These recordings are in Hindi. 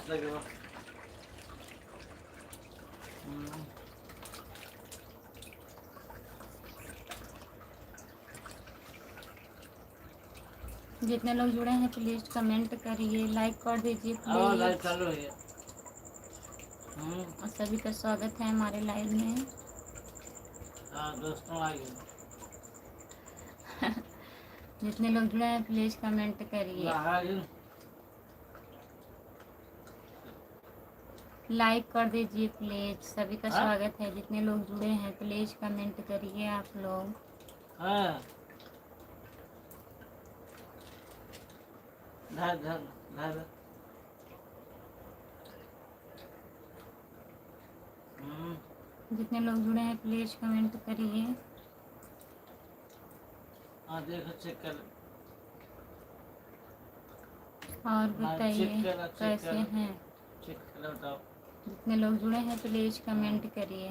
लगेगा। जितने लोग जुड़े हैं प्लीज कमेंट करिए, लाइक कर दीजिए लाइव प्लीज। चालू है। और सभी का स्वागत है हमारे लाइव में। दोस्तों आइए। जितने लोग जुड़े हैं प्लीज कमेंट करिए, लाइक कर दीजिए प्लीज। सभी का स्वागत है। जितने लोग जुड़े हैं प्लीज कमेंट करिए आप लोग। जितने लोग जुड़े हैं प्लीज कमेंट करिए। देखो चेक कर। और बताइए कैसे हैं। चेक कर बताओ। जितने लोग जुड़े हैं प्लीज कमेंट करिए।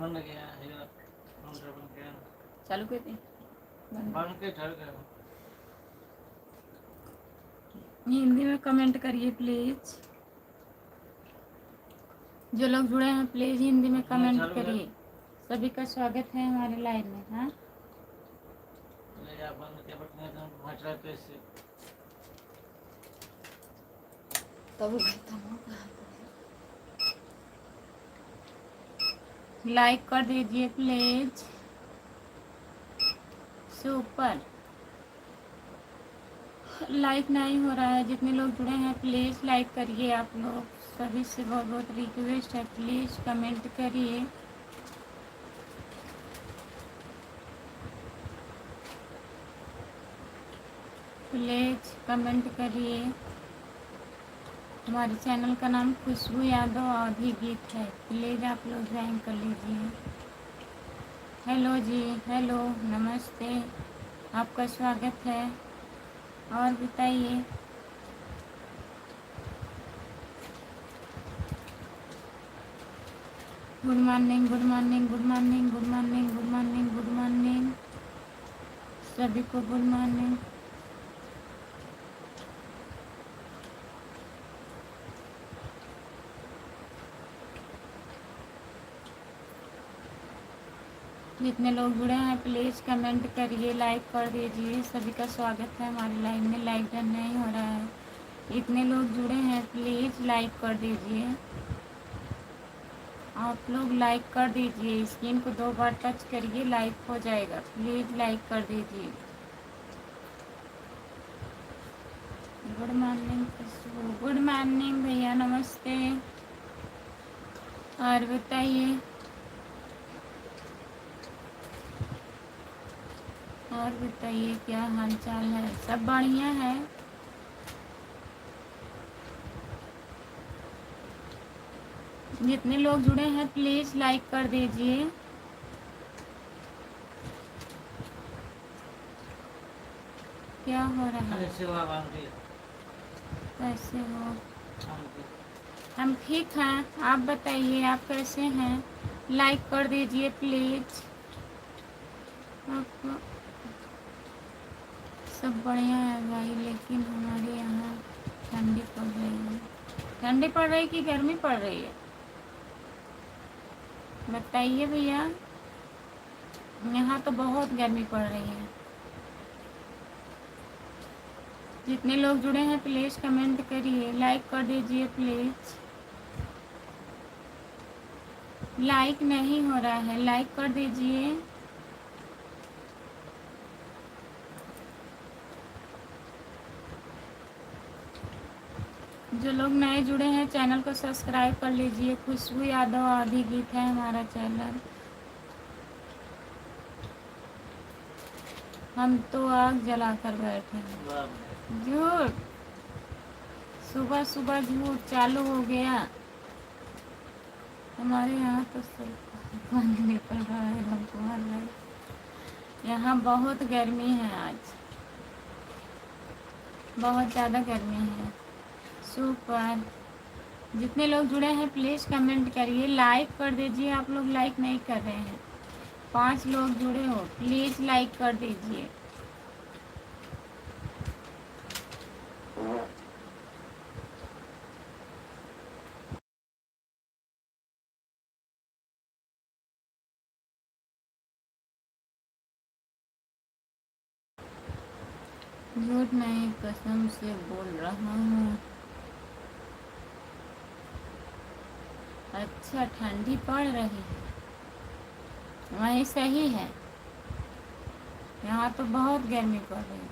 बन गया चालू कर दी। बन के ठहर गया। हिंदी में कमेंट करिए प्लीज। जो लोग जुड़े हैं प्लीज हिंदी में कमेंट करिए। सभी का स्वागत है हमारे लाइव में। हाँ तब लाइक कर दीजिए प्लीज। सुपर। लाइक नहीं हो रहा है। जितने लोग जुड़े हैं प्लीज लाइक करिए आप लोग। सभी से बहुत बहुत रिक्वेस्ट है, प्लीज कमेंट करिए। प्लीज कमेंट करिए। हमारे चैनल का नाम खुशबू यादव आधी गीत है, प्लीज आप लोग ज्वाइन कर लीजिए। हेलो जी, हेलो, नमस्ते, आपका स्वागत है। और बताइए। Good morning, good morning, good morning, good morning, good morning, good morning, सभी को गुड मॉर्निंग। जितने लोग जुड़े हैं प्लीज़ कमेंट करिए, लाइक कर दीजिए। सभी का स्वागत है हमारे लाइव में। लाइक डन नहीं हो रहा है। इतने लोग जुड़े हैं प्लीज़ लाइक कर दीजिए। आप लोग लाइक कर दीजिए। स्क्रीन को 2 बार टच करिए, लाइक हो जाएगा। प्लीज़ लाइक कर दीजिए। गुड मॉर्निंग खुशबू, गुड मॉर्निंग भैया, नमस्ते। और बताइए। और बताइए क्या हाल चाल है। सब बढ़िया है। जितने लोग जुड़े हैं प्लीज़ लाइक कर दीजिए। क्या हो रहा है। कैसे हो। हम ठीक हैं, आप बताइए आप कैसे हैं। लाइक कर दीजिए प्लीज़। आपको सब बढ़िया है भाई, लेकिन हमारे यहाँ ठंडी पड़ रही है। ठंडी पड़ रही कि गर्मी पड़ रही है, बताइए भैया। यहाँ तो बहुत गर्मी पड़ रही है। जितने लोग जुड़े हैं प्लीज़ कमेंट करिए, लाइक कर दीजिए प्लीज़। लाइक नहीं हो रहा है, लाइक कर दीजिए। जो लोग नए जुड़े हैं चैनल को सब्सक्राइब कर लीजिए। खुशबू यादव आधी गीत है हमारा चैनल। हम तो आग जला कर बैठे हैं। झूठ, सुबह सुबह झूठ चालू हो गया। हमारे यहाँ तो सब पानी निकल रहा है, हमको मार रहा है। यहाँ बहुत गर्मी है आज, बहुत ज़्यादा गर्मी है। सुपर। जितने लोग जुड़े हैं प्लीज़ कमेंट करिए, लाइक कर दीजिए। आप लोग लाइक नहीं कर रहे हैं। 5 लोग जुड़े हो, प्लीज़ लाइक कर दीजिए। झूठ नहीं, कसम से बोल रहा हूँ। अच्छा, ठंडी पड़ रही है, वही सही है। यहाँ तो बहुत गर्मी पड़ रही है।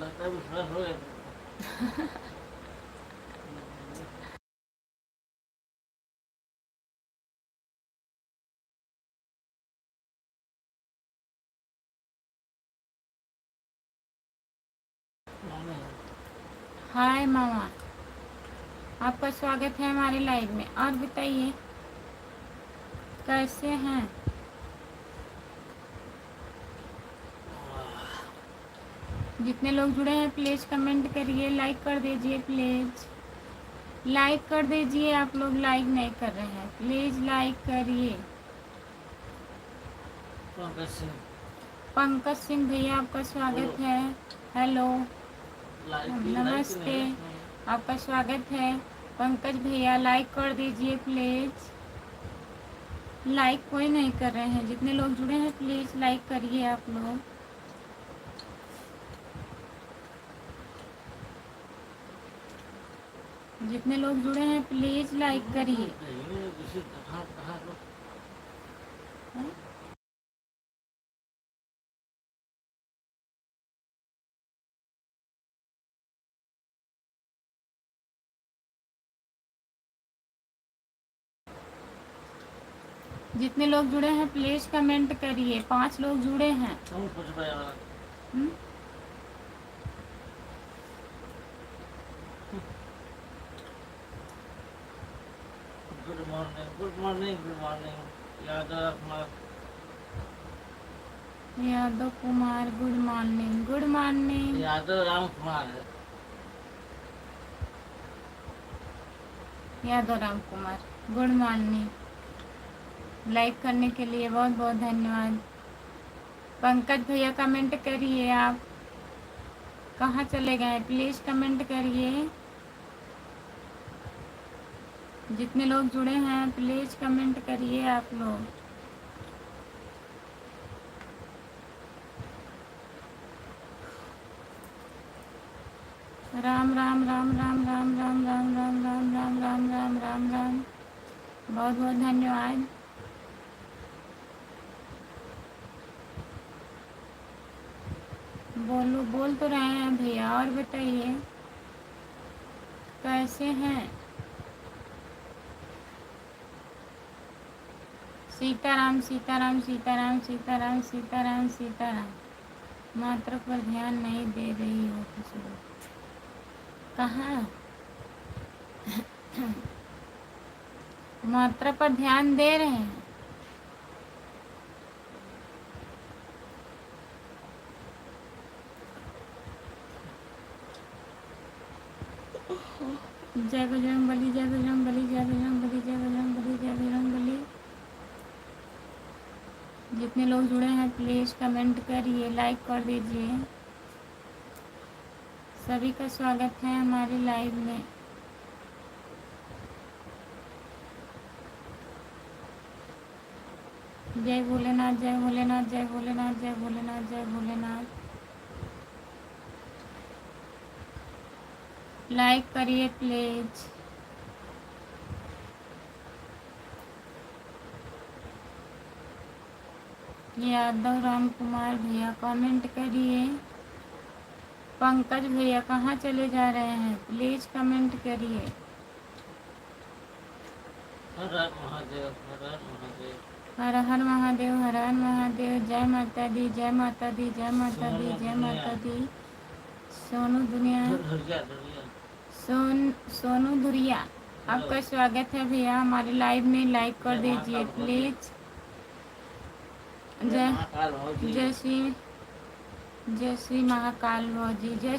लगता है विश्वास हो गया। हाय मामा, आपका स्वागत है हमारे लाइव में। और बताइए कैसे हैं? जितने लोग जुड़े हैं प्लीज़ कमेंट करिए, लाइक कर दीजिए प्लीज़, लाइक कर दीजिए। आप लोग लाइक नहीं कर रहे हैं, प्लीज़ लाइक करिए। पंकज सिंह भैया आपका स्वागत है। हेलो, नमस्ते, आपका स्वागत है। पंकज भैया लाइक कर दीजिए प्लीज़। लाइक कोई नहीं कर रहे हैं। जितने लोग जुड़े हैं प्लीज़ लाइक करिए आप लोग। जितने लोग जुड़े हैं प्लीज़ लाइक करिए। जितने लोग जुड़े हैं प्लीज़ कमेंट करिए। 5 लोग जुड़े हैं। Good morning, good morning, good morning. Yadav Kumar good morning, good morning. Yadav Ram Kumar है। Yadav Ram Kumar good morning. Like करने के लिए बहुत बहुत धन्यवाद। पंकज भैया कमेंट करिए। आप कहाँ चले गए? प्लीज़ कमेंट करिए। जितने लोग जुड़े हैं प्लीज़ कमेंट करिए आप लोग। राम राम राम राम राम राम राम राम राम राम राम राम राम राम, बहुत बहुत धन्यवाद। बोलो, बोल तो रहे हैं भैया। और बताइए कैसे हैं? सीताराम सीताराम सीताराम सीताराम सीताराम सीताराम। मात्रा पर ध्यान नहीं दे रही हो किसी लोग। कहाँ? मात्रा पर ध्यान दे रहे हैं। जय बजरंगबली, जय बजरंगबली, जय बजरंगबली, जय बजरंगबली, जय बजरंगबली। जितने लोग जुड़े हैं प्लीज़ कमेंट करिए, लाइक कर दीजिए। सभी का स्वागत है हमारे लाइव में। जय भोलेनाथ, जय भोलेनाथ, जय भोलेनाथ, जय भोलेनाथ, जय भोलेनाथ। लाइक करिए प्लीज़। यादव राम कुमार भैया कमेंट करिए। पंकज भैया कहाँ चले जा रहे हैं? प्लीज़ कमेंट करिए। हर हर महादेव, हर हर महादेव। हर हर महादेव, हर हर महादेव। जय माता दी, जय माता दी, जय माता दी, जय माता दी। सोनू दुनिया, सोनू धुरिया आपका स्वागत है भैया हमारे लाइव में। लाइक कर दीजिए प्लीज़। जय श्री महाकाल भौजी, जय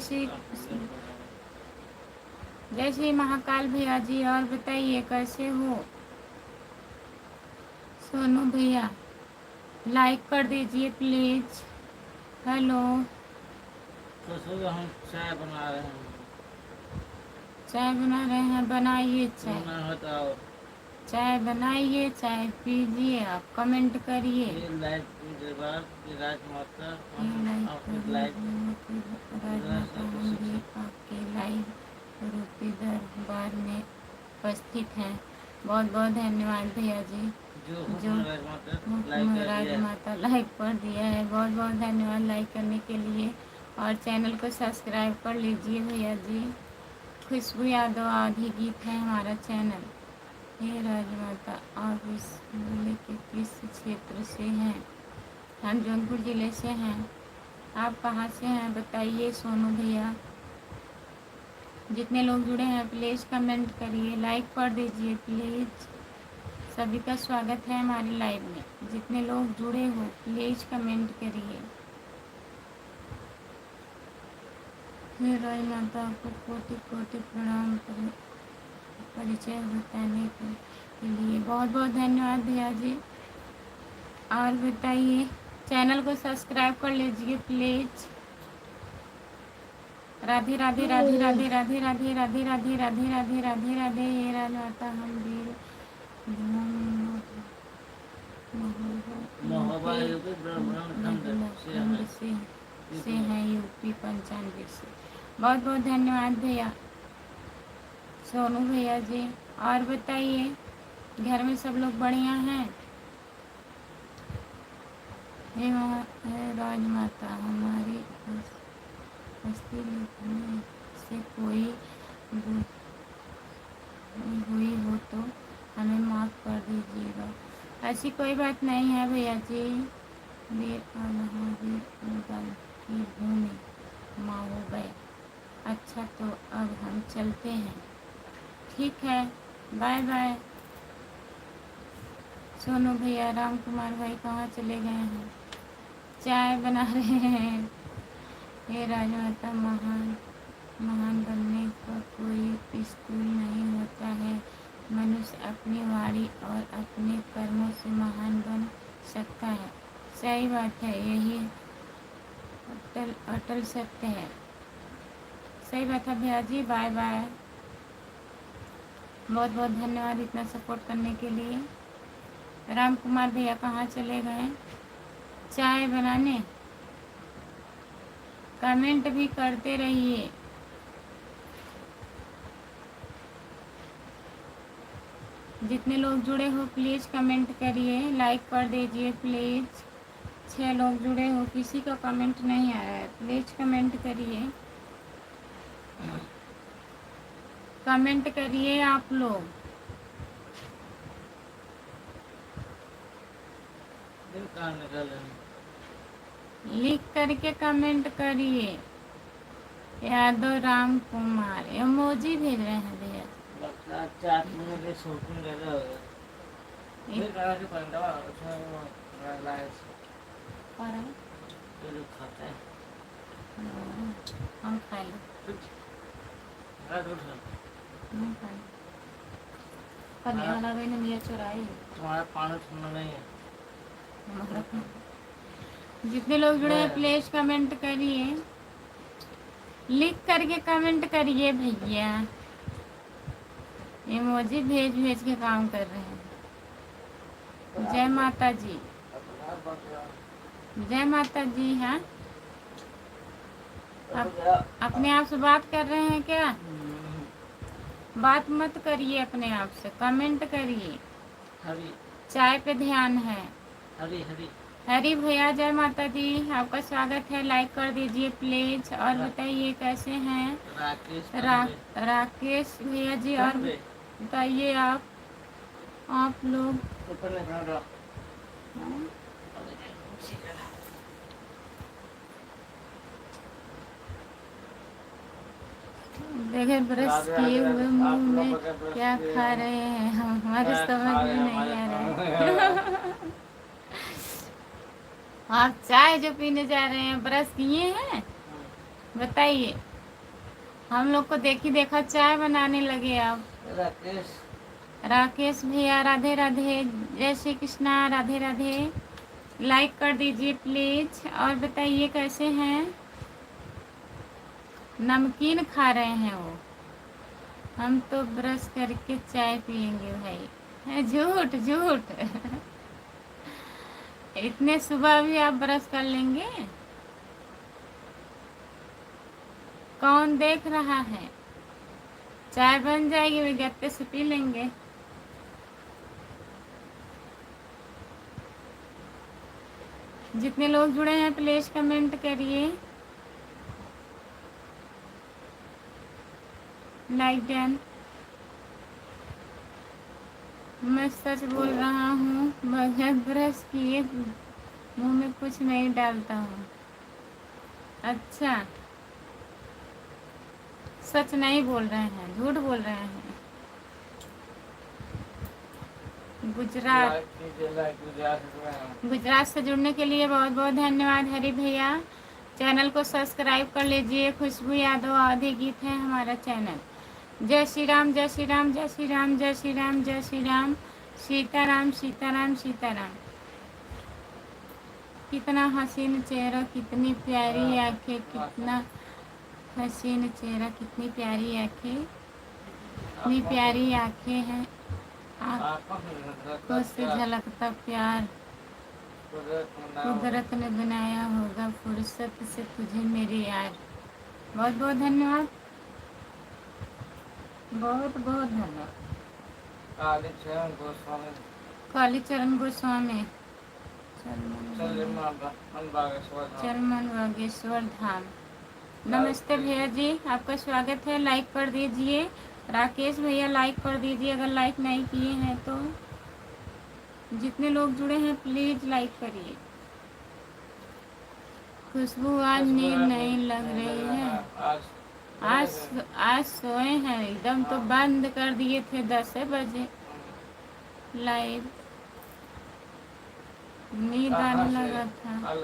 श्री महाकाल भैया जी। और बताइए कैसे हो? सोनू भैया लाइक कर दीजिए प्लीज़। हेलो, तो हम चाय बना रहे हैं। चाय बना रहे हैं, बनाइए चाय। बताओ। चाय बनाइए, चाय पीजिए, आप कमेंट करिए। ये लाइट की दरबार की राजमाता ये हम लाइक आपकी करिए, लाइट राजमाता हम भी आपके लाइव रूपी दरबार में उपस्थित हैं। बहुत बहुत धन्यवाद भैया जी जो जो हुक्म राजमाता लाइक हुक्म कर दिया है। राजमाता लाइक कर दिया है। बहुत बहुत धन्यवाद लाइक करने के लिए, और चैनल को सब्सक्राइब कर लीजिए भैया जी। खुशबू यादव आधी गीत है हमारा चैनल। हे राजमाता, आप इस जिले के किस क्षेत्र से हैं? हम जौनपुर ज़िले से हैं। आप कहाँ से हैं बताइए सोनू भैया। जितने लोग जुड़े हैं प्लीज़ कमेंट करिए, लाइक कर दीजिए प्लीज़। सभी का स्वागत है हमारी लाइव में। जितने लोग जुड़े हो प्लीज़ कमेंट करिए। हे राज माता, आपको कोटि कोटि प्रणाम। परिचय बताने के लिए बहुत बहुत धन्यवाद भैया जी। और बताइए, चैनल को सब्सक्राइब कर लीजिए प्लीज़। राधे राधे राधे राधे राधे राधे राधे राधे राधे राधे राधे राधे। हे राज माता हम वीर महोबा यूपी ब्राह्मण खंड से हैं। से हैं, यूपी 95 से। बहुत बहुत धन्यवाद भैया सोनू भैया जी। और बताइए, घर में सब लोग बढ़िया हैं? हे राजमाता, हमारी हस्ती लिखने से कोई भूल हुई हो तो हमें माफ़ कर दीजिएगा। ऐसी कोई बात नहीं है भैया जी। वीर महावीर उदल की भूमि माँ हो गए। अच्छा तो अब हम चलते हैं, ठीक है, बाय बाय। सोनू भैया, राम कुमार भाई कहाँ चले गए हैं? चाय बना रहे हैं। हे राजमाता, महान महान बनने का कोई स्कूल नहीं होता है। मनुष्य अपनी वाणी और अपने कर्मों से महान बन सकता है। सही बात है, यही अटल अटल सत्य है। सही बात है भैया जी, बाय बाय। बहुत बहुत धन्यवाद इतना सपोर्ट करने के लिए। राम कुमार भैया कहाँ चले गए? चाय बनाने? कमेंट भी करते रहिए। जितने लोग जुड़े हो प्लीज़ कमेंट करिए, लाइक कर दीजिए प्लीज़। 6 लोग जुड़े हो, किसी का कमेंट नहीं आ रहा है, प्लीज़ कमेंट करिए। कमेंट करिए आप लोग। लिख करके कमेंट करिए। यादव राम कुमार इमोजी भेज रहे हैं भैया। हम खा लो, करने वाला भी ने मिया चुराई। तुम्हारा पानी सुनना नहीं है। जितने लोग जुड़े हैं प्लीज कमेंट करिए, लिख करके कमेंट करिए भैया। इमोजी भेज भेज के काम कर रहे हैं। जय माता जी, जय माता जी। हाँ, अपने आप से बात कर रहे हैं क्या? बात मत करिए अपने आप से, कमेंट करिए। चाय पे ध्यान है। हरी हरी हरी भैया, जय माता दी, आपका स्वागत है, लाइक कर दीजिए प्लीज। और बताइए कैसे हैं? राकेश भैया जी। और बताइए आप लोग देखे ब्रश किए हुए मुंह में क्या खा रहे हैं, हमारे समझ में नहीं आ रहा है। आप चाय जो पीने जा रहे हैं ब्रश किए हैं? बताइए, हम लोग को देखी देखा चाय बनाने लगे आप। राकेश भैया, राधे राधे, जय श्री कृष्णा, राधे राधे। लाइक कर दीजिए प्लीज। और बताइए कैसे हैं? नमकीन खा रहे हैं वो, हम तो ब्रश करके चाय पियेंगे भाई। है झूठ झूठ। इतने सुबह भी आप ब्रश कर लेंगे? कौन देख रहा है? चाय बन जाएगी, वे गत्ते से पी लेंगे। जितने लोग जुड़े हैं प्लीज कमेंट करिए। Like done. मैं सच बोल रहा हूँ, बगैर ब्रश किए मुंह में कुछ नहीं डालता हूँ। अच्छा, सच नहीं बोल रहे हैं, झूठ बोल रहे हैं। गुजरात से जुड़ने के लिए बहुत बहुत धन्यवाद हरी भैया। चैनल को सब्सक्राइब कर लीजिए। खुशबू यादव आधे गीत है हमारा चैनल। जय श्री राम जय श्री राम जय श्री राम जय श्री राम जय श्री राम। सीताराम सीताराम सीताराम। कितना हसीन चेहरा, कितनी प्यारी आंखें, कितना हसीन चेहरा, कितनी प्यारी आंखें, इतनी प्यारी आंखें हैं। आंखों से झलकता प्यार कुदरत ने बनाया होगा, फुर्सत से तुझे मेरी यार। बहुत बहुत धन्यवाद, बहुत बहुत धन्यवाद। कालीचरण गोस्वामी चरमन बागेश्वर धाम। नमस्ते भैया जी, आपका स्वागत है। लाइक कर दीजिए। राकेश भैया लाइक कर दीजिए अगर लाइक नहीं किए हैं तो। जितने लोग जुड़े हैं प्लीज लाइक करिए। खुशबू आज नींद नहीं लग रही है। आज सोए हैं एकदम, तो बंद कर दिए थे 10 बजे लाइव। नींद आने लगा था।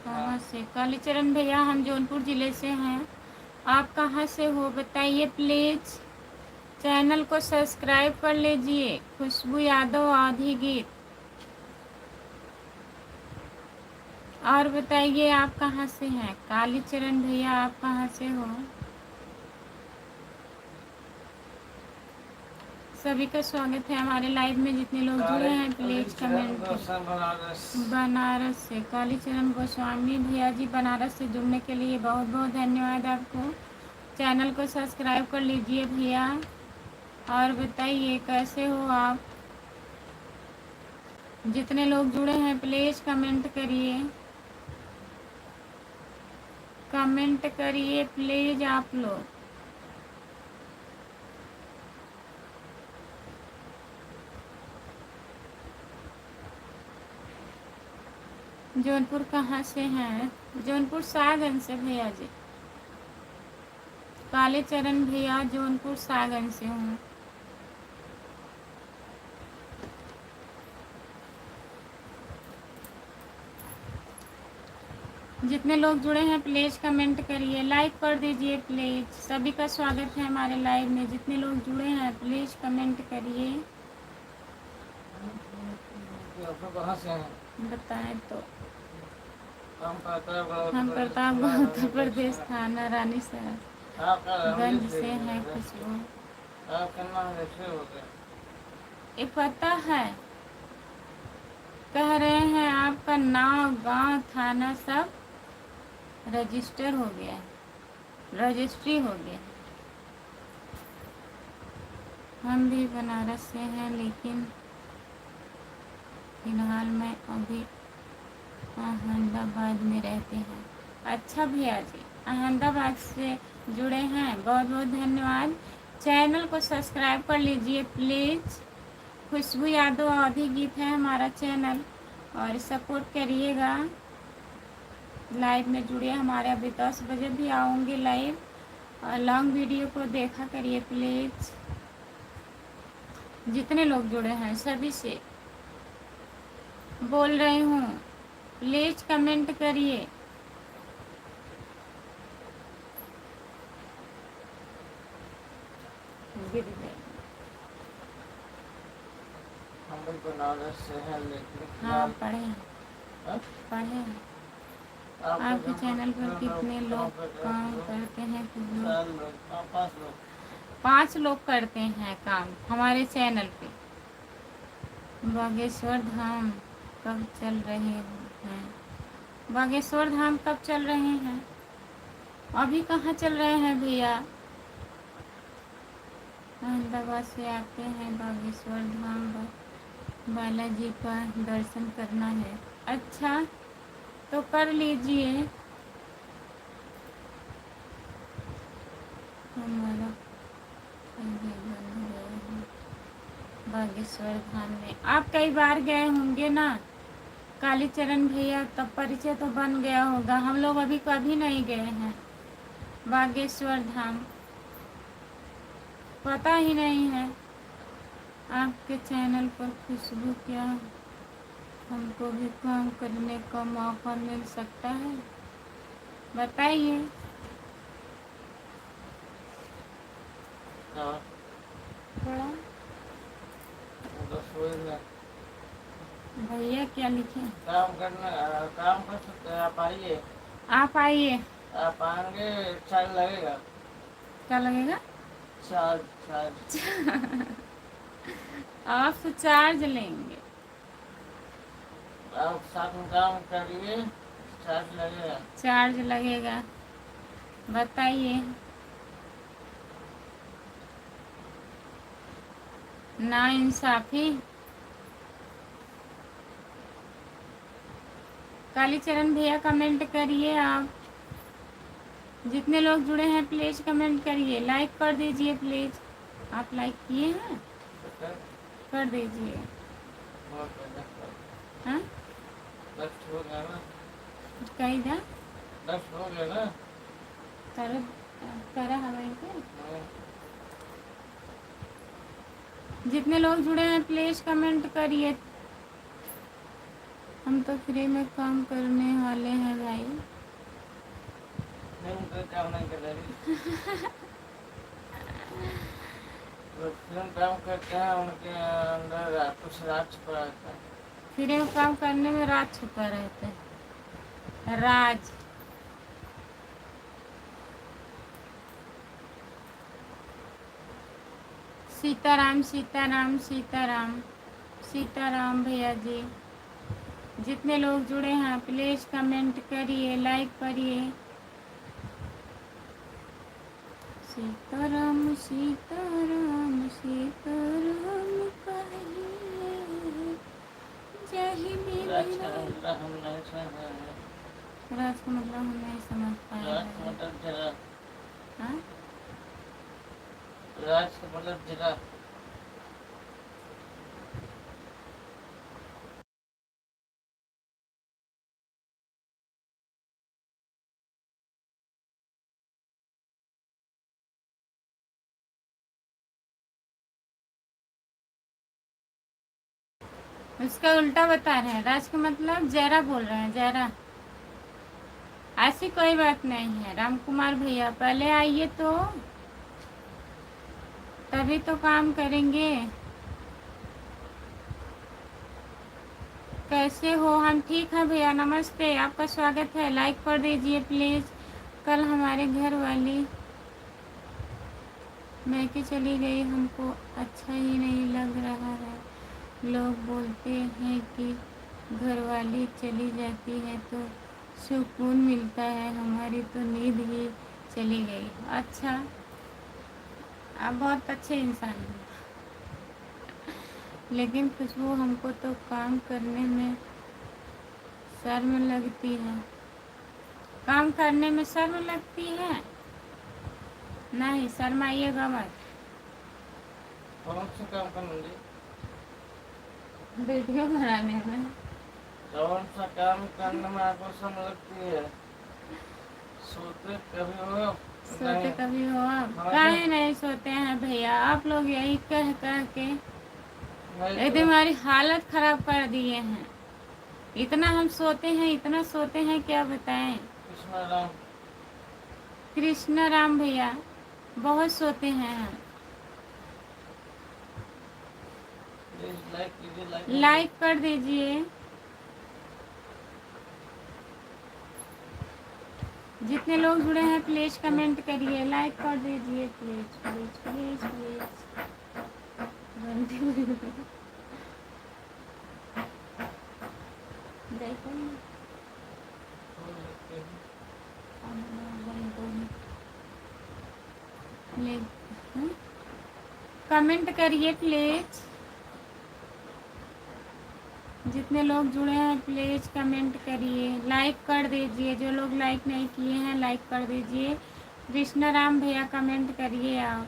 कहाँ से? कालीचरण भैया हम जौनपुर जिले से हैं। आप कहाँ से हो बताइए प्लीज। चैनल को सब्सक्राइब कर लीजिए। खुशबू यादव आधी गीत। और बताइए आप कहाँ से हैं? कालीचरण भैया आप कहाँ से हो? सभी का स्वागत है हमारे लाइव में। जितने लोग जुड़े हैं प्लीज कमेंट। बनारस से कालीचरण गोस्वामी भैया जी, बनारस से जुड़ने के लिए बहुत बहुत धन्यवाद आपको। चैनल को सब्सक्राइब कर लीजिए भैया। और बताइए कैसे हो आप? जितने लोग जुड़े हैं प्लीज कमेंट करिए, कमेंट करिए प्लीज आप लोग। जौनपुर कहाँ से हैं? जौनपुर सागन से भैया जी। कालीचरण भैया जौनपुर सागन से हूँ। जितने लोग जुड़े हैं प्लीज कमेंट करिए, लाइक कर दीजिए प्लीज। सभी का स्वागत है हमारे लाइव में। जितने लोग जुड़े हैं प्लीज कमेंट करिए। बताएं तो। हम प्रतापगढ़ उत्तर प्रदेश, थाना रानीसरगंज से हैं। खुशबू ये पता है, कह रहे हैं आपका नाम गांव थाना सब रजिस्टर हो गया है, रजिस्ट्री हो गया। हम भी बनारस से हैं लेकिन फिलहाल मैं अभी अहमदाबाद में रहते हैं। अच्छा भैया जी, अहमदाबाद से जुड़े हैं, बहुत बहुत धन्यवाद। चैनल को सब्सक्राइब कर लीजिए प्लीज़। खुशबू यादव आधी गीत है हमारा चैनल, और सपोर्ट करिएगा। लाइव में जुड़िए हमारे। अभी 10 बजे भी आऊँगी लाइव, और लॉन्ग वीडियो को देखा करिए प्लीज़। जितने लोग जुड़े हैं सभी से बोल रही हूँ, प्लीज कमेंट करिए। हम बनारस से हैं लेकिन हाँ पढ़े पढ़े। आपके चैनल पर कितने लोग काम करते हैं? 5 लोग करते हैं काम हमारे चैनल पे। बागेश्वर धाम कब चल रहे हैं? बागेश्वर धाम कब चल रहे हैं? अभी कहाँ चल रहे हैं भैया? अहमदाबाद से आते हैं बागेश्वर धाम बालाजी का दर्शन करना है। अच्छा, तो कर लीजिए। हमारा बागेश्वर धाम में आप कई बार गए होंगे ना कालीचरण भैया, तब परिचय तो बन गया होगा। हम लोग अभी कभी नहीं गए हैं बागेश्वर धाम, पता ही नहीं है। आपके चैनल पर खुशबू क्या हमको भी काम करने का मौका मिल सकता है? बताइए। थोड़ा भैया क्या लिखे? काम करना, काम कर सकते हैं। आप आइए। आप आइए। आप आएंगे, चार्ज लगेगा। क्या लगेगा? चार्ज। आप तो चार्ज लेंगे। आप साथ में काम करिए, चार्ज लगेगा। चार्ज लगेगा, बताइए। ना इंसाफी। कालीचरण भैया कमेंट करिए। आप जितने लोग जुड़े हैं प्लीज कमेंट करिए, लाइक कर दीजिए प्लीज। आप लाइक किए हैं? कर दीजिए। हाँ, कही था करा हवाई के। जितने लोग जुड़े हैं प्लीज कमेंट करिए। हम तो फ्री में काम करने वाले हैं भाई। काम नहीं कर रही। काम करते हैं, उनके अंदर कुछ राज छुपा रहता है। फ्री में काम करने में राज छुपा रहता है। राज। सीताराम सीताराम सीताराम सीताराम भैया जी। जितने लोग जुड़े हैं प्लीज कमेंट करिए, लाइक करिए। सीताराम सीताराम सीताराम कहिए जय मेरे राज का मतलब हम नहीं समझ पाए। राज का मतलब जिला। उसका उल्टा बता रहे हैं। राज का मतलब जयरा बोल रहे हैं, जयरा। ऐसी कोई बात नहीं है राम कुमार भैया, पहले आइए तो तभी तो काम करेंगे। कैसे हो? हम ठीक हैं भैया, नमस्ते, आपका स्वागत है। लाइक कर दीजिए प्लीज़। कल हमारे घर वाली मैके चली गई, हमको अच्छा ही नहीं लग रहा है। लोग बोलते हैं कि घरवाली चली जाती है तो सुकून मिलता है, हमारी तो नींद ही चली गई। अच्छा, आप बहुत अच्छे इंसान हैं, लेकिन खुशबू हमको तो काम करने में शर्म लगती है। काम करने में शर्म लगती है? नहीं, शर्माइएगा मत। कौन सा काम करूँगी? वीडियो बनाने में। कौन सा काम करने में आपको शर्म लगती है? सोते कभी हो? सोते कभी हो आप? काहे नहीं सोते हैं भैया? आप लोग यही कह कह के एकदम हमारी हालत खराब कर दिए हैं। इतना हम सोते हैं, इतना सोते हैं, क्या बताएं। कृष्ण राम भैया बहुत सोते हैं हम। लाइक कर दीजिए। जितने लोग जुड़े हैं प्लीज कमेंट करिए, लाइक कर दीजिए प्लीज प्लीज प्लीज प्लीज। देखो ना, खोल लेते हैं। कमेंट करिए प्लीज। जितने लोग जुड़े हैं प्लीज कमेंट करिए, लाइक कर दीजिए। जो लोग लाइक नहीं किए हैं लाइक कर दीजिए। कृष्णा राम भैया कमेंट करिए आप।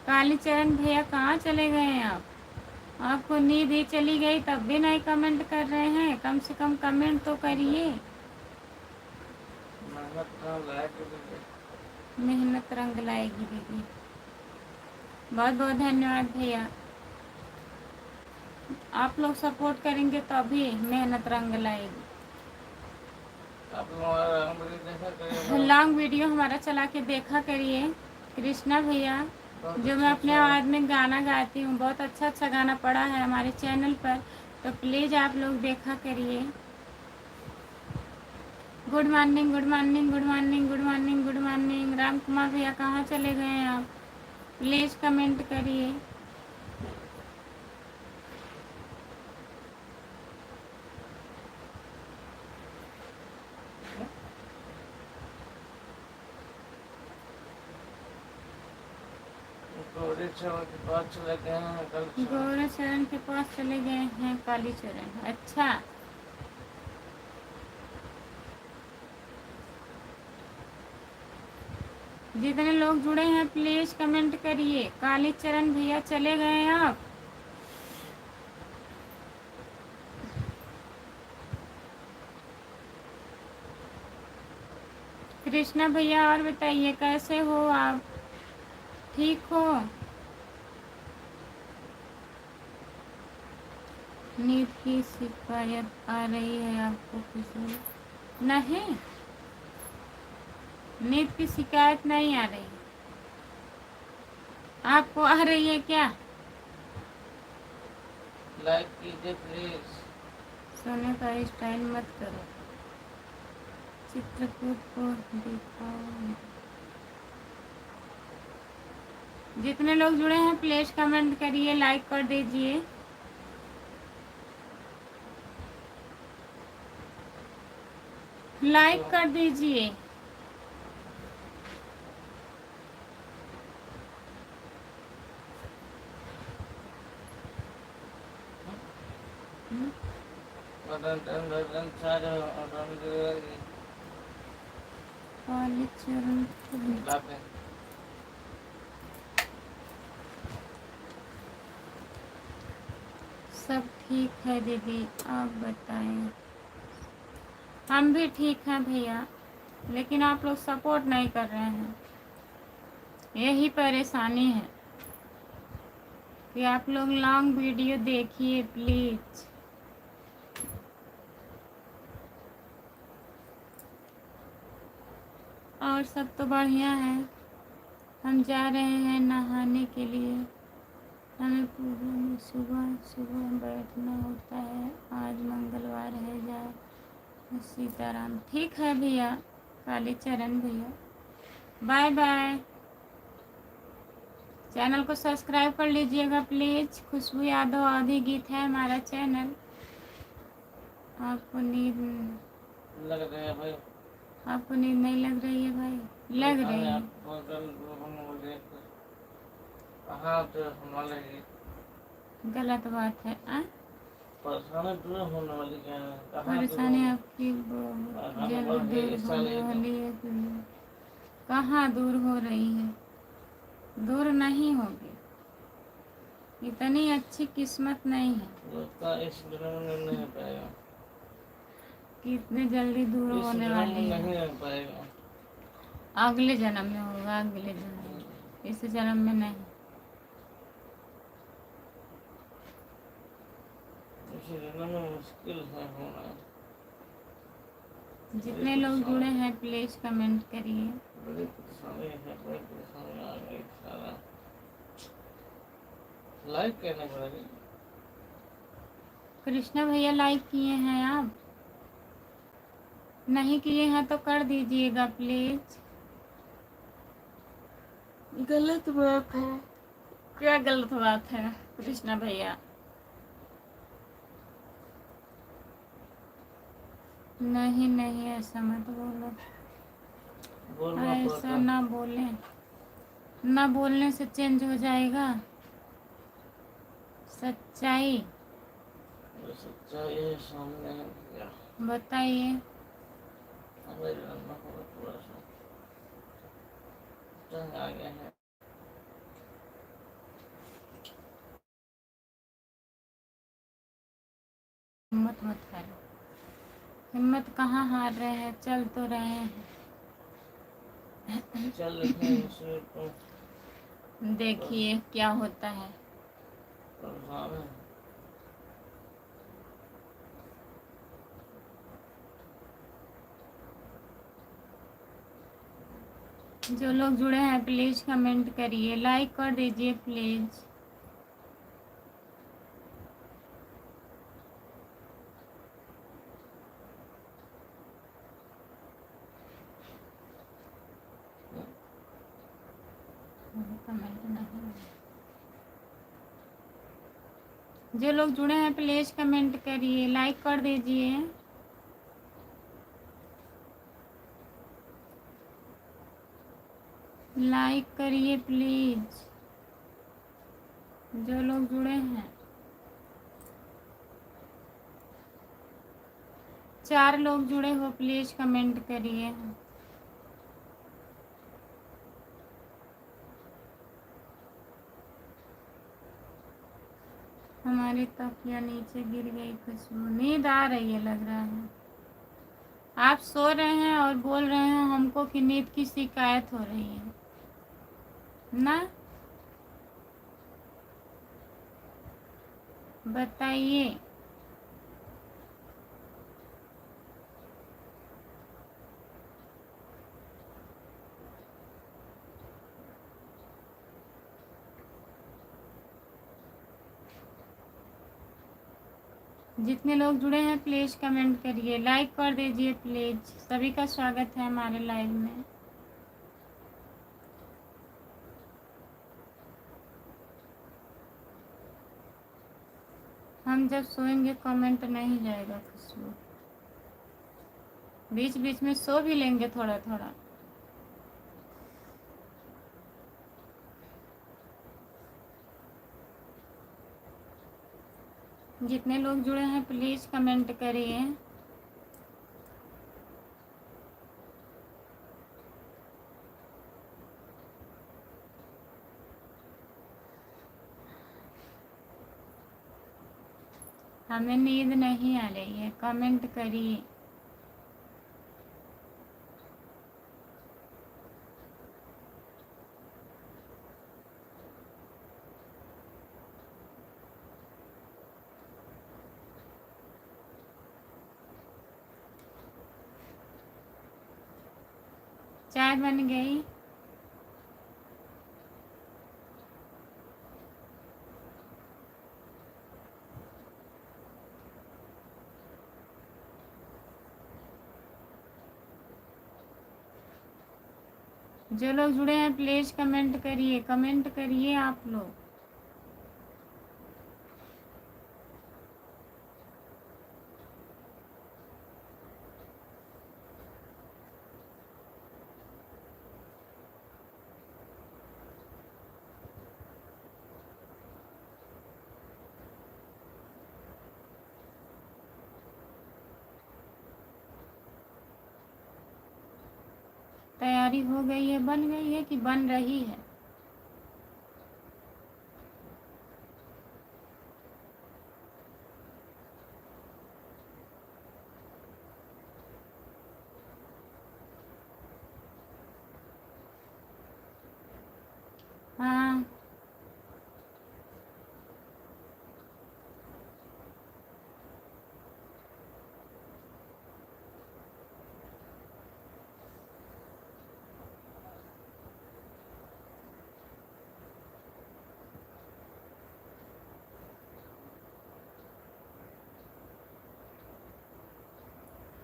कालीचरण भैया कहाँ चले गए हैं आप? आपको नींद ही चली गई तब भी नहीं कमेंट कर रहे हैं। कम से कम कमेंट तो करिए। मेहनत का लायक दीजिए। मेहनत रंग लाएगी दीदी। बहुत बहुत धन्यवाद भैया। आप लोग सपोर्ट करेंगे तभी मेहनत रंग लाएगी। आप हमारा रंग देखा करिए। लॉन्ग वीडियो हमारा चला के देखा करिए कृष्णा भैया। जो मैं अपने आवाज़ में गाना गाती हूँ, बहुत अच्छा अच्छा गाना पड़ा है हमारे चैनल पर, तो प्लीज़ आप लोग देखा करिए। Good morning good morning good morning good morning good morning. Ram Kumar भैया कहाँ चले गए हैं आप? प्लीज़ कमेंट करिए। गौरीचरण के पास चले गए हैं कल। गौरीचरण के पास चले गए हैं कालीचरण। अच्छा, जितने लोग जुड़े हैं प्लीज कमेंट करिए। कालीचरण भैया चले गए हैं आप? कृष्णा भैया और बताइए कैसे हो आप? ठीक हो? नींद की शिकायत आ रही है आपको? किसी नहीं, नींद की शिकायत नहीं आ रही। आपको आ रही है क्या? लाइक कीजिए प्लीज। सोने का स्टाइल मत करो, चित्रकूट को दिखाओ। जितने लोग जुड़े हैं प्लीज कमेंट करिए, लाइक कर दीजिए। लाइक कर दीजिए। कालीचरण सब ठीक है दीदी, आप बताएं। हम भी ठीक हैं भैया, लेकिन आप लोग सपोर्ट नहीं कर रहे हैं। यही परेशानी है कि आप लोग लॉन्ग वीडियो देखिए प्लीज। और सब तो बढ़िया है। हम जा रहे हैं नहाने के लिए। हमें पूजा में सुबह सुबह बैठना होता है। आज मंगलवार है। जय सीताराम। ठीक है भैया कालीचरण भैया, बाय बाय। चैनल को सब्सक्राइब कर लीजिएगा प्लीज। खुशबू यादव आधी गीत है हमारा चैनल। आपको नींद लग रहा है भाई? आपको नींद नहीं लग रही है भाई? लग रही है। हाँ तो हमारे गलत बात है। परेशानी दूर होने वाली क्या है? परेशानी आपकी जल्दी दूर होने वाली है। कहाँ दूर हो रही है? दूर नहीं होगी। इतनी अच्छी किस्मत नहीं है इस जन्म में नहीं हो पाएगा कि इतने जल्दी दूर होने वाली है। नहीं हो पाएगा। अगले जन्म में होगा, अगले जन्म में, इस जन्म में नहीं। इस जन्म में मुश्किल है होना। जितने लोग जुड़े हैं प्लीज कमेंट करिए। बड़ी परेशानी है, बड़ी परेशानी आ गई सारा। लाइक करने पड़ेगा। कृष्णा भैया लाइक किए हैं आप? नहीं किए हैं तो कर दीजिएगा प्लीज। गलत बात है। क्या गलत बात है कृष्णा भैया? नहीं नहीं, ऐसा मत बोलो। बोलना ऐसा पड़ता। ना बोलें, ना बोलने से चेंज हो जाएगा। सच्चाई वो सच्चाई है सामने है क्या? बताइए। हमें जानना होगा थोड़ा सा। जंग आ गया है। हिम्मत मत करो, हिम्मत कहाँ हार रहे हैं, चल तो रहे हैं। चल रहे उसे तो देखिए क्या होता है। परेशान है। जो लोग जुड़े हैं प्लीज़ कमेंट करिए, लाइक कर दीजिए प्लीज़। कमेंट नहीं, जो लोग जुड़े हैं प्लीज़ कमेंट करिए, लाइक कर दीजिए। लाइक करिए प्लीज़, जो लोग जुड़े हैं। 4 लोग जुड़े हो प्लीज़ कमेंट करिए। हमारी तकिया नीचे गिर गई खुशबू। नींद आ रही है लग रहा है। आप सो रहे हैं और बोल रहे हैं हमको कि नींद की शिकायत हो रही है ना। बताइए। जितने लोग जुड़े हैं प्लीज़ कमेंट करिए, लाइक कर दीजिए प्लीज़। सभी का स्वागत है हमारे लाइव में। हम जब सोएंगे कमेंट नहीं जाएगा खुशबू। बीच बीच में सो भी लेंगे थोड़ा थोड़ा। जितने लोग जुड़े हैं प्लीज़ कमेंट करिए। हमें नींद नहीं आ रही है, कमेंट करिए। चाय बन गई। जो लोग जुड़े हैं प्लीज़ कमेंट करिए, कमेंट करिए आप लोग। तैयारी हो गई है, बन गई है कि बन रही है। हाँ,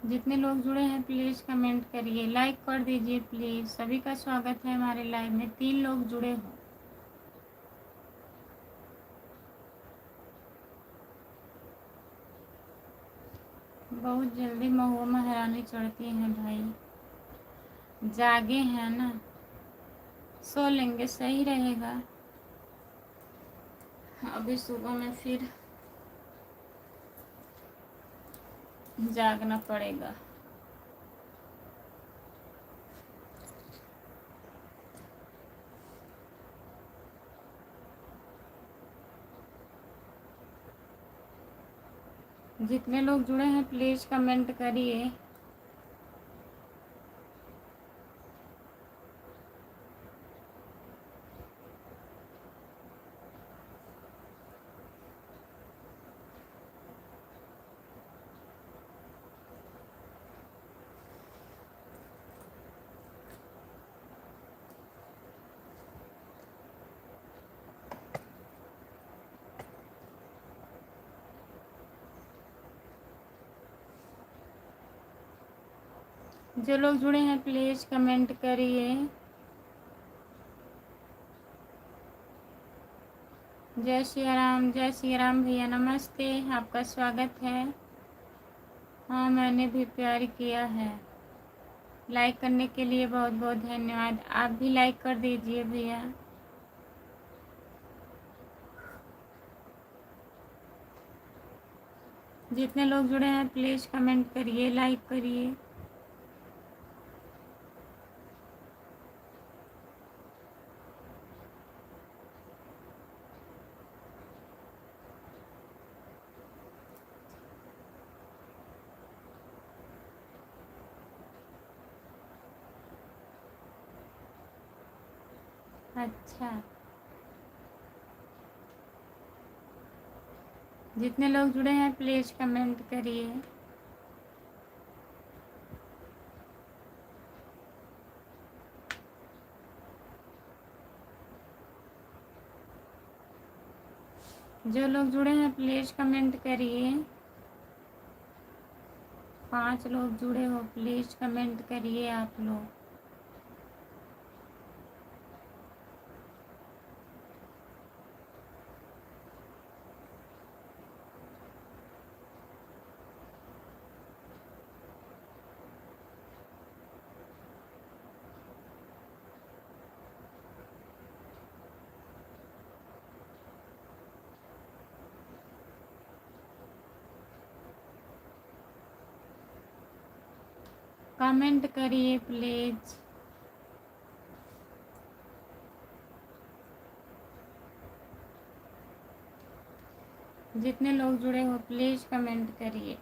जितने लोग जुड़े हैं प्लीज़ कमेंट करिए, लाइक कर दीजिए प्लीज़। सभी का स्वागत है हमारे लाइव में। 3 लोग जुड़े हो। बहुत जल्दी महुआ महारानी चढ़ती हैं भाई, जागे हैं ना, सो लेंगे सही रहेगा। अभी सुबह में फिर जागना पड़ेगा। जितने लोग जुड़े हैं प्लीज़ कमेंट करिए। जो लोग जुड़े हैं प्लीज़ कमेंट करिए। जय श्री राम भैया नमस्ते, आपका स्वागत है। हाँ मैंने भी प्यार किया है। लाइक करने के लिए बहुत बहुत धन्यवाद। आप भी लाइक कर दीजिए भैया। जितने लोग जुड़े हैं प्लीज़ कमेंट करिए, लाइक करिए। अच्छा, जितने लोग जुड़े हैं प्लीज़ कमेंट करिए। जो लोग जुड़े हैं प्लीज़ कमेंट करिए। 5 लोग जुड़े हो प्लीज़ कमेंट करिए आप लोग। कमेंट करिए प्लीज़। जितने लोग जुड़े हो प्लीज़ कमेंट करिए।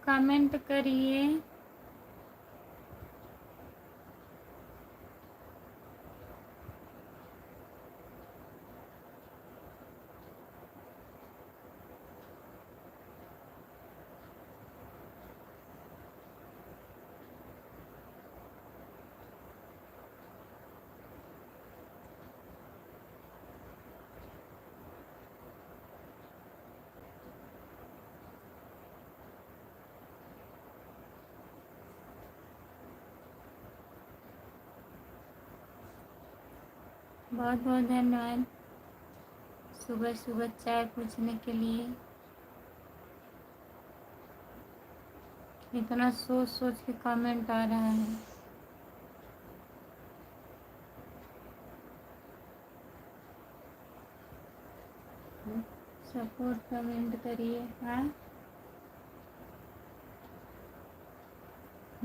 कमेंट करिए। बहुत बहुत धन्यवाद सुबह सुबह चाय पूछने के लिए। इतना सोच सोच के कमेंट आ रहा है। सपोर्ट कमेंट करिए। हाँ,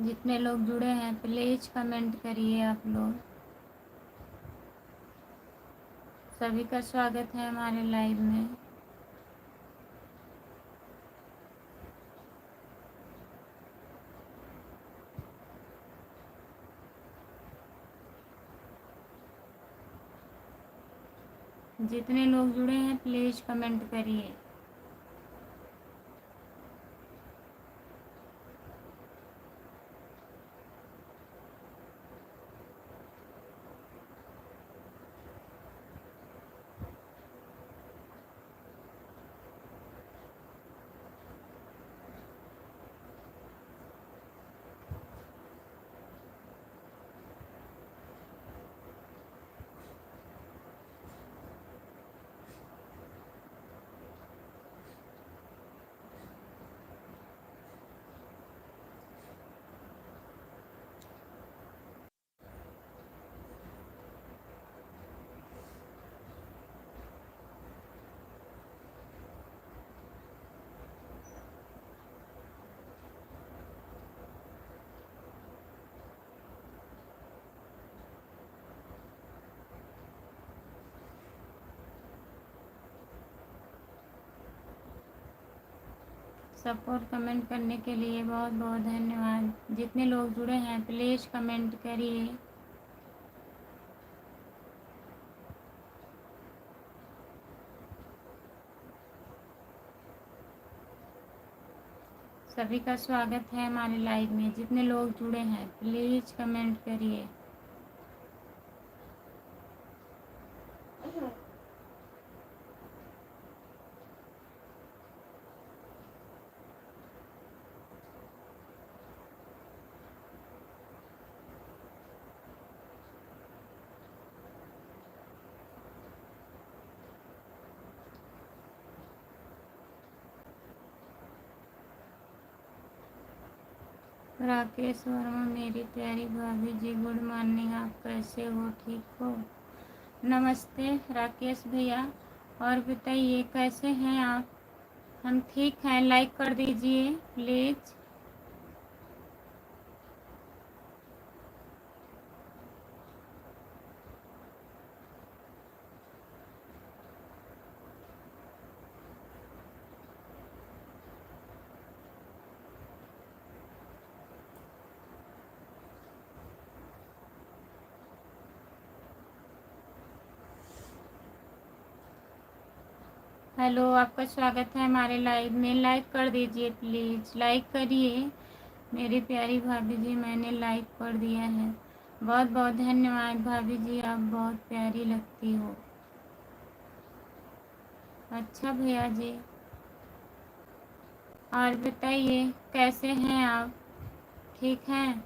जितने लोग जुड़े हैं प्लीज़ कमेंट करिए आप लोग। सभी का स्वागत है हमारे लाइव में। जितने लोग जुड़े हैं प्लीज़ कमेंट करिए। सपोर्ट कमेंट करने के लिए बहुत बहुत धन्यवाद। जितने लोग जुड़े हैं प्लीज़ कमेंट करिए। सभी का स्वागत है हमारे लाइव में। जितने लोग जुड़े हैं प्लीज़ कमेंट करिए। राकेश वर्मा, मेरी प्यारी भाभी जी, गुड मॉर्निंग। आप कैसे हो? ठीक हो? नमस्ते राकेश भैया। और बताइए कैसे हैं आप? हम ठीक हैं। लाइक कर दीजिए प्लीज़। हेलो, आपका स्वागत है हमारे लाइव में। लाइक कर दीजिए प्लीज़, लाइक करिए मेरी प्यारी भाभी जी। मैंने लाइक कर दिया है। बहुत बहुत धन्यवाद भाभी जी, आप बहुत प्यारी लगती हो। अच्छा भैया जी, और बताइए कैसे हैं आप? ठीक हैं?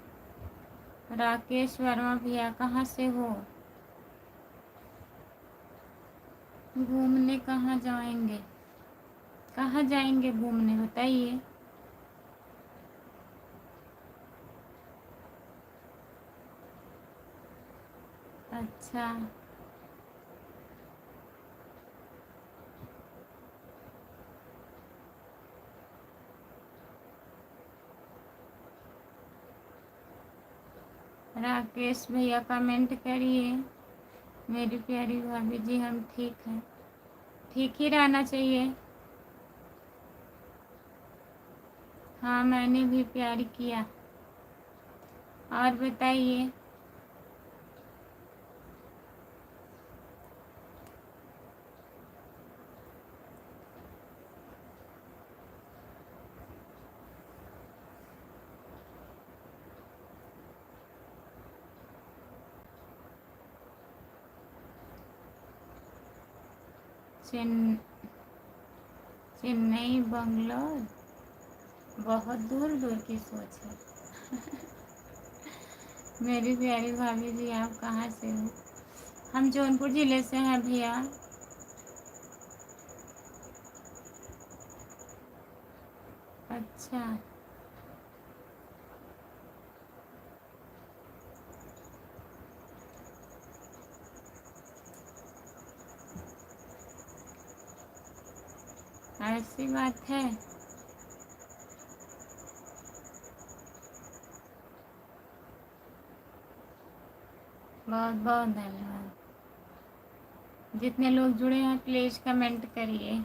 राकेश वर्मा भैया कहाँ से हो? घूमने कहाँ जाएंगे? कहाँ जाएंगे घूमने बताइए। अच्छा, राकेश भैया कमेंट करिए मेरी प्यारी भाभी जी। हम ठीक हैं। ठीक ही रहना चाहिए। हाँ, मैंने भी प्यार किया। और बताइए। चेन्नई बंगलोर, बहुत दूर दूर की सोच है। मेरी प्यारी भाभी जी, आप कहाँ से हो? हम जौनपुर ज़िले से हैं भैया। अच्छा, ऐसी बात है। बहुत बहुत धन्यवाद। जितने लोग जुड़े हैं प्लीज़ कमेंट करिए।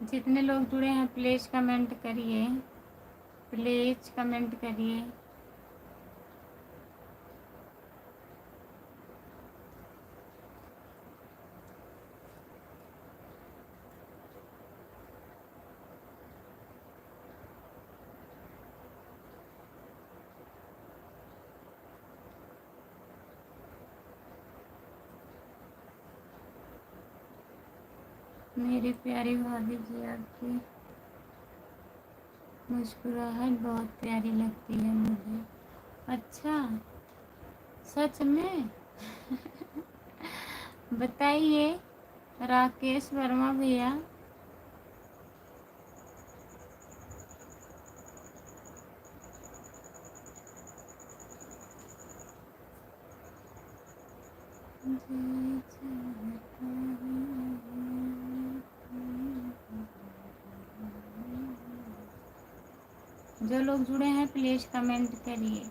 जितने लोग जुड़े हैं प्लीज़ कमेंट करिए। प्लीज़ कमेंट करिए। मेरी प्यारी भाभी जी, आपकी मुस्कुराहट बहुत प्यारी लगती है मुझे। अच्छा, सच में? बताइए राकेश वर्मा भैया। जो लोग जुड़े हैं प्लीज कमेंट करिए।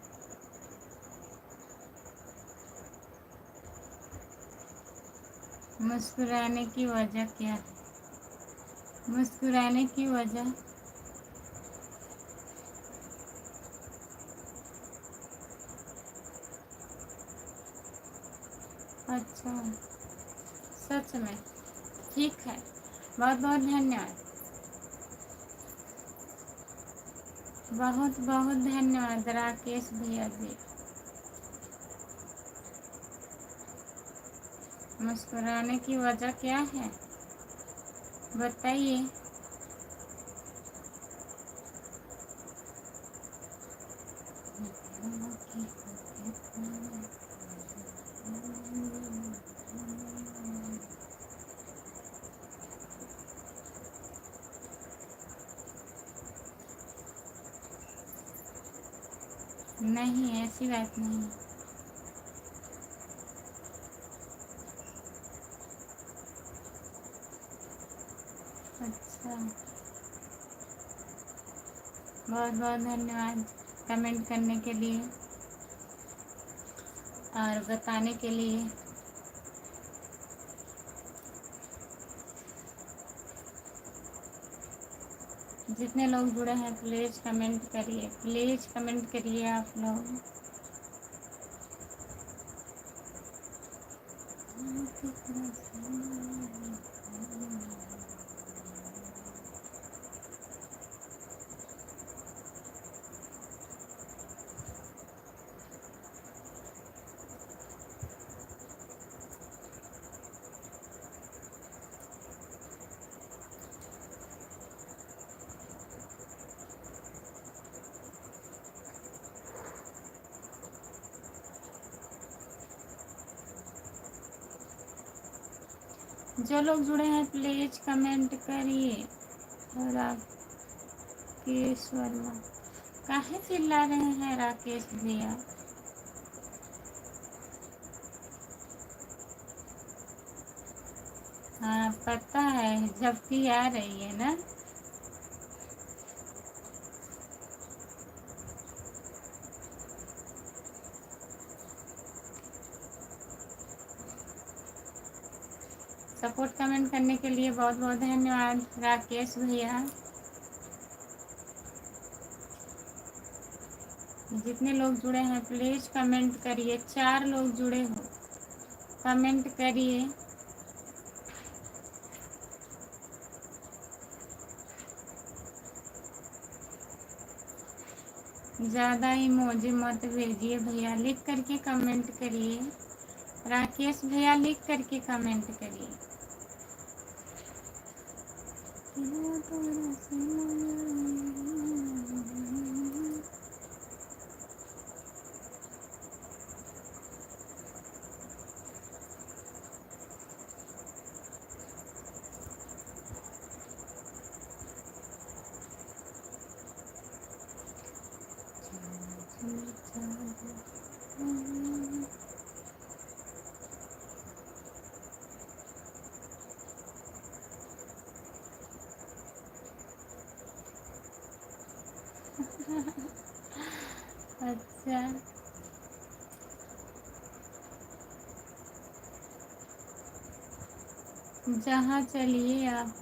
मुस्कुराने की वजह क्या है? मुस्कुराने की वजह अच्छा, सच में? ठीक है, बहुत बहुत धन्यवाद। बहुत बहुत धन्यवाद राकेश भैया जी। मुस्कुराने की वजह क्या है बताइए। नहीं, ऐसी बात नहीं। अच्छा, बहुत बहुत धन्यवाद कमेंट करने के लिए और बताने के लिए। जितने लोग जुड़े हैं प्लीज़ कमेंट करिए, प्लीज़ कमेंट करिए आप लोग। जो लोग जुड़े हैं प्लीज कमेंट करिए। राकेश वर्मा काहे चिल्ला रहे हैं राकेश भैया? हाँ पता है, झपकी आ रही है ना। सपोर्ट कमेंट करने के लिए बहुत बहुत धन्यवाद राकेश भैया। जितने लोग जुड़े हैं प्लीज कमेंट करिए। 4 लोग जुड़े हो, कमेंट करिए। ज़्यादा इमोजी मत भेजिए भैया, लिख करके कमेंट करिए। राकेश भैया लिख करके कमेंट करिए। अच्छा, जहाँ चलिए आप।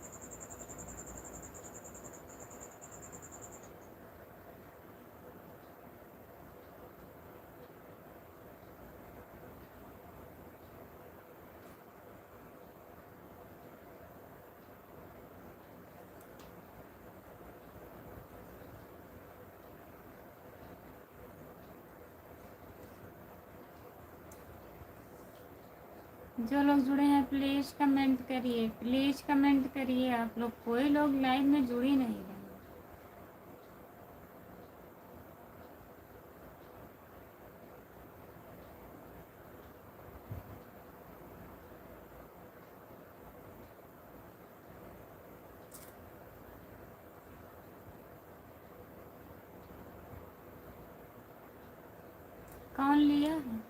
जो लोग जुड़े हैं प्लीज़ कमेंट करिए, प्लीज़ कमेंट करिए। आप लोग कोई लोग लाइव में जुड़ ही नहीं रहे। कौन लिया है?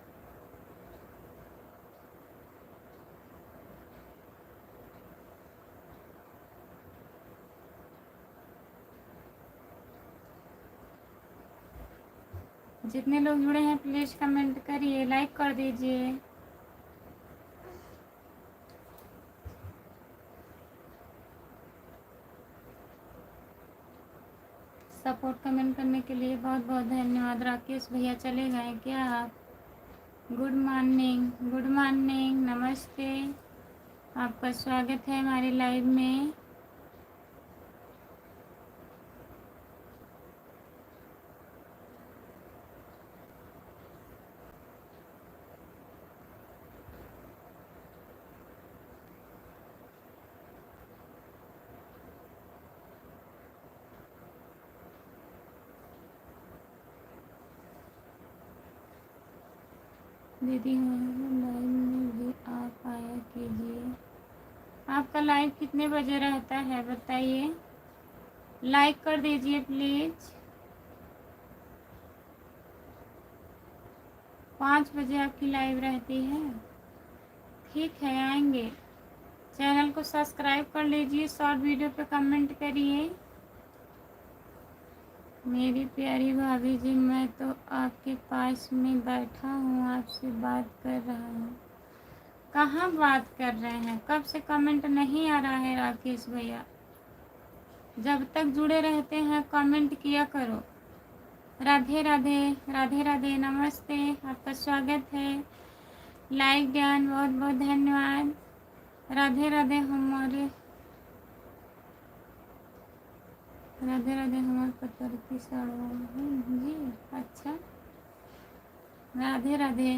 जितने लोग जुड़े हैं प्लीज़ कमेंट करिए, लाइक कर दीजिए। सपोर्ट कमेंट करने के लिए बहुत बहुत धन्यवाद। राकेश भैया चले गए क्या आप? गुड मॉर्निंग, गुड मॉर्निंग, नमस्ते, आपका स्वागत है हमारे लाइव में। दीदी हमारे लाइव में भी आप आया कीजिए। आपका लाइव कितने बजे रहता है बताइए, लाइक कर दीजिए प्लीज़। 5 बजे आपकी लाइव रहती है, ठीक है आएंगे। चैनल को सब्सक्राइब कर लीजिए, शॉर्ट वीडियो पे कमेंट करिए। मेरी प्यारी भाभी जी, मैं तो आपके पास में बैठा हूँ, आपसे बात कर रहा हूँ। कहाँ बात कर रहे हैं? कब से कमेंट नहीं आ रहा है राकेश भैया? जब तक जुड़े रहते हैं कमेंट किया करो। राधे राधे, राधे राधे, नमस्ते, आपका स्वागत है। लाइक ज्ञान बहुत बहुत धन्यवाद। राधे राधे हमारे, राधे राधे हमारे पत्थर की सड़वा जी। अच्छा, राधे राधे।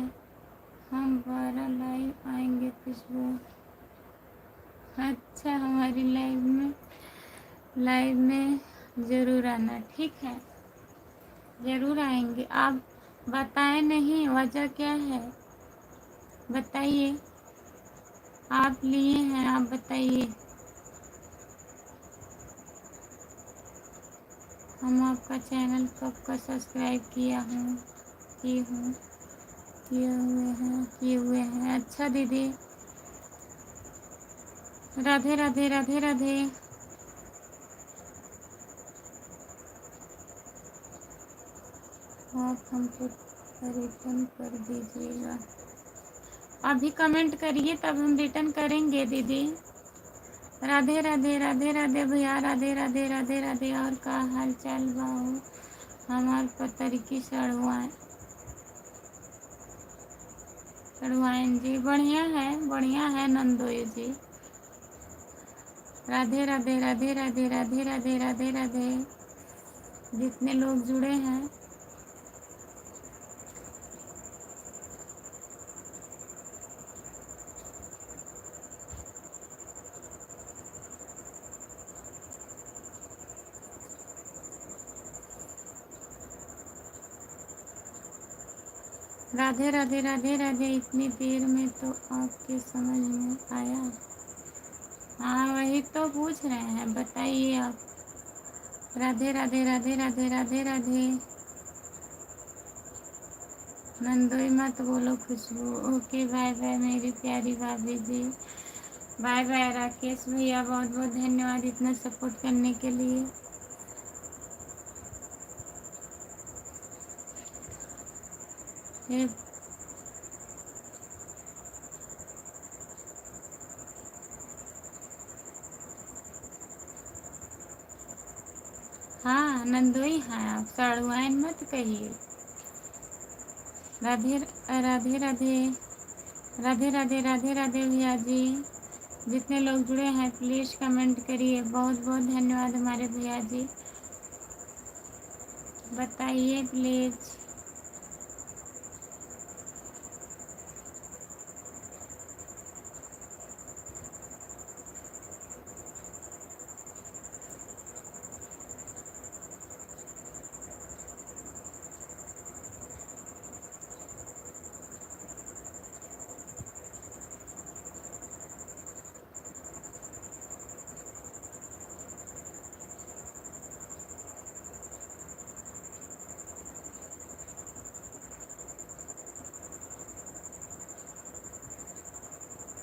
हम 12 लाइव आएंगे खुशबू। अच्छा, हमारी लाइव में ज़रूर आना, ठीक है, ज़रूर आएंगे। आप बताएं नहीं, वजह क्या है बताइए, आप लिए हैं आप बताइए। हम आपका चैनल कब का सब्सक्राइब किए हुए हैं। अच्छा दीदी, राधे राधे, राधे राधे। आप हमको रिटर्न कर दीजिएगा। अभी कमेंट करिए तब हम रिटर्न करेंगे दीदी। राधे राधे, राधे राधे भैया, राधे राधे, राधे राधे। और का हाल चाल बाऊ हमार पतर की सड़वाइन जी? बढ़िया है नंदोई जी। राधे राधे, राधे राधे, राधे राधे, राधे राधे। जितने लोग जुड़े हैं राधे राधे, राधे राधे। इतनी देर में तो आपके समझ में आया? हाँ वही तो पूछ रहे हैं, बताइए आप। राधे राधे, राधे राधे, राधे राधे। नंदोई मत बोलो खुशबू। ओके, बाय बाय मेरी प्यारी भाभी जी, बाय बाय। राकेश भैया बहुत बहुत धन्यवाद इतना सपोर्ट करने के लिए। ये हाँ नंदोई, हाँ आप सड़वाइन मत कहिए। राधे राधे, राधे राधे, राधे राधे, राधे भैया जी। जितने लोग जुड़े हैं प्लीज़ कमेंट करिए। बहुत बहुत धन्यवाद हमारे भैया जी, बताइए प्लीज़।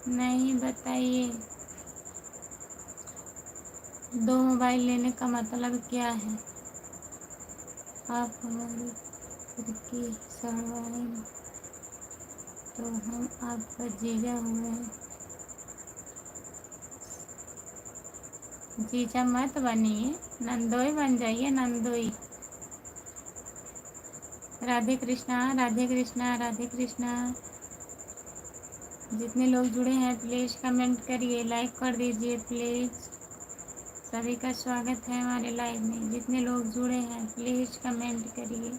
नहीं बताइए, 2 मोबाइल लेने का मतलब क्या है? आप हमारे करके सड़वाए तो हम आपका जीजा हुए। जीजा मत बनिए, नंदोई बन जाइए, नंदोई। राधे कृष्णा, राधे कृष्णा, राधे कृष्णा। जितने लोग जुड़े हैं प्लीज़ कमेंट करिए, लाइक कर दीजिए प्लीज़। सभी का स्वागत है हमारे लाइव में। जितने लोग जुड़े हैं प्लीज़ कमेंट करिए।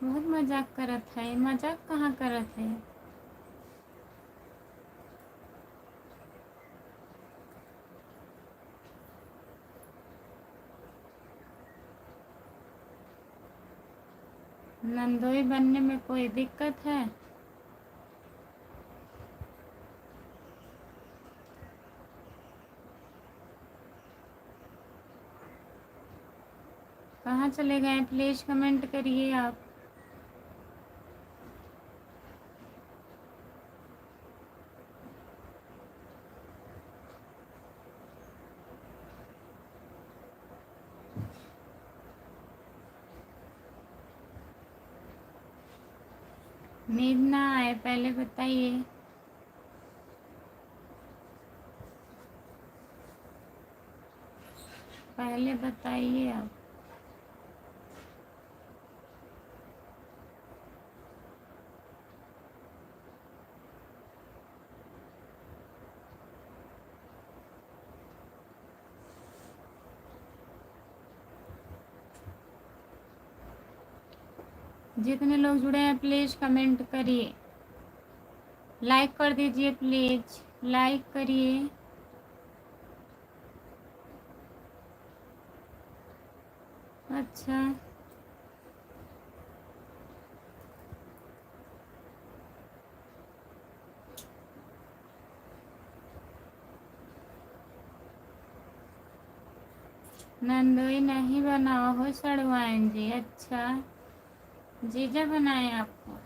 बहुत मजाक करत है। मजाक कहाँ करत है? नंदोई बनने में कोई दिक्कत है? कहाँ चले गए? प्लीज़ कमेंट करिए आप। नींद ना आए पहले बताइए। पहले बताइए आप। जितने लोग जुड़े हैं प्लीज़ कमेंट करिए, लाइक कर दीजिए प्लीज़, लाइक करिए। अच्छा, नंदोई नहीं बनाओ हो सड़वाइन जी। अच्छा, जीजा बनाए आपको।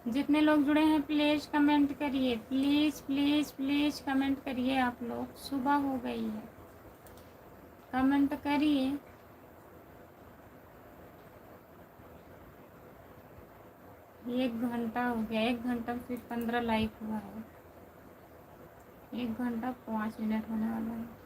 जितने लोग जुड़े हैं प्लीज़ कमेंट करिए, प्लीज़ प्लीज़ प्लीज़ कमेंट करिए। आप लोग, सुबह हो गई है, कमेंट करिए। एक घंटा हो गया, 1 घंटा फिर 15 लाइक हुआ है। 1 घंटा 5 मिनट होने वाला है।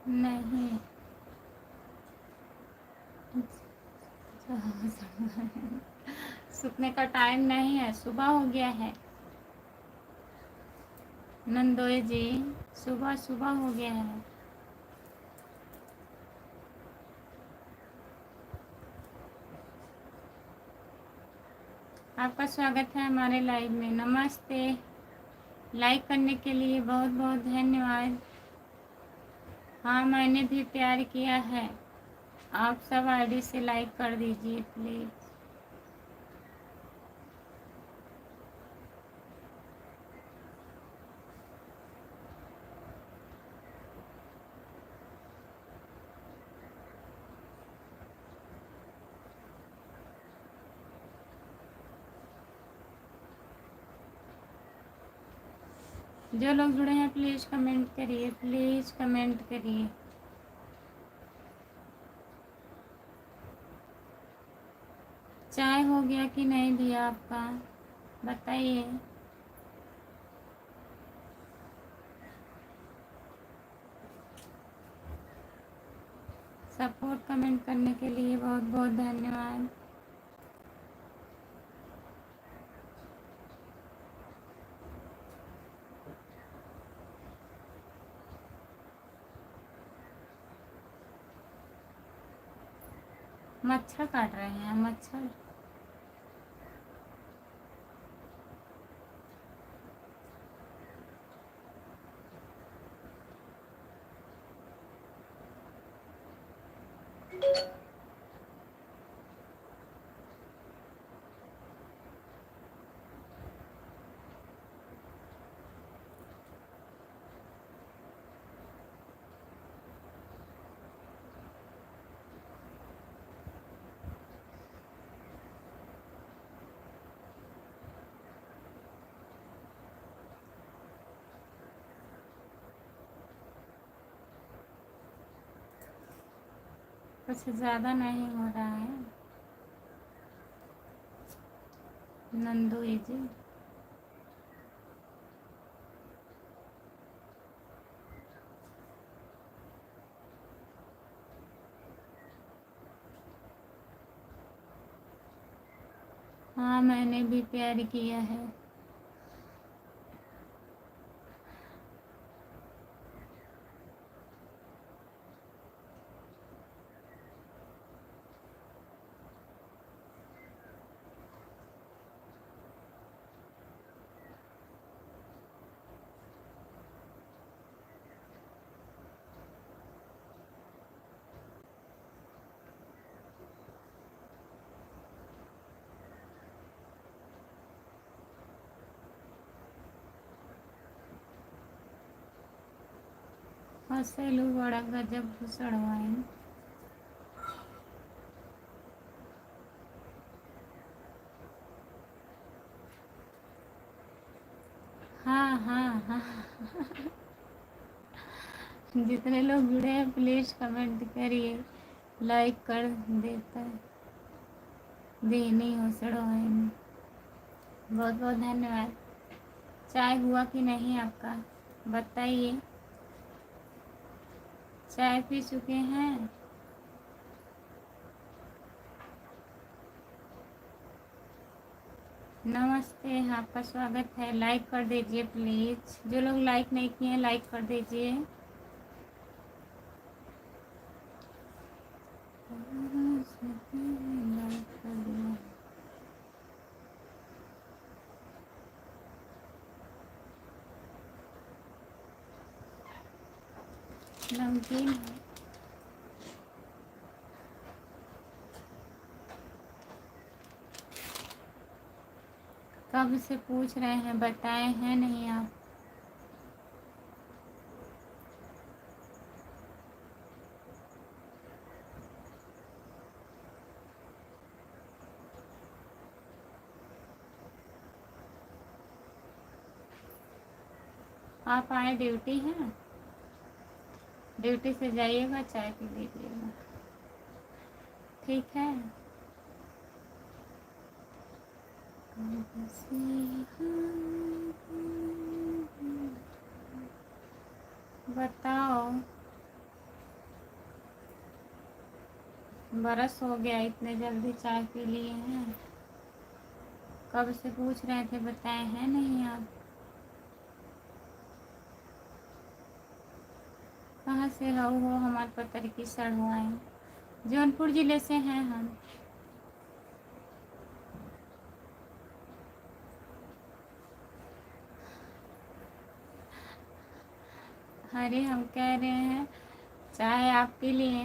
नहीं, सुतने का टाइम नहीं है, सुबह हो गया है नंदोई जी, सुबह सुबह हो गया है। आपका स्वागत है हमारे लाइव में। नमस्ते। लाइक करने के लिए बहुत बहुत धन्यवाद। हाँ, मैंने भी प्यार किया है। आप सब आईडी से लाइक कर दीजिए प्लीज़। जो लोग जुड़े हैं प्लीज़ कमेंट करिए, प्लीज़ कमेंट करिए। चाय हो गया कि नहीं दिया आपका, बताइए। सपोर्ट कमेंट करने के लिए बहुत बहुत धन्यवाद। मच्छर काट रहे हैं मच्छर। कुछ ज़्यादा नहीं हो रहा है नंदू जी। हाँ, मैंने भी प्यार किया है। हंसेलू बड़ा गजब घुसड़वाइन। हाँ हाँ हाँ। जितने लोग जुड़े हैं प्लीज़ कमेंट करिए, लाइक कर देता देनी हो सड़वाइन। बहुत बहुत धन्यवाद। चाय हुआ कि नहीं आपका, बताइए। चाय पी चुके हैं? नमस्ते, आपका स्वागत है। लाइक कर दीजिए प्लीज़। जो लोग लाइक नहीं किए हैं लाइक कर दीजिए। लाइक कर दिया। नमकीन है। कब से पूछ रहे हैं, बताए हैं नहीं आप। आप आए, ड्यूटी है, ड्यूटी से जाइएगा, चाय पी लीजिएगा, ठीक है। बताओ, बरस हो गया, इतने जल्दी चाय पी लिए हैं। कब से पूछ रहे थे, बताए हैं नहीं आप। कहाँ से हो हमारे पतर की सड़वाएँ। जौनपुर ज़िले से हैं हम। अरे हम कह रहे हैं चाय आप पी लिए?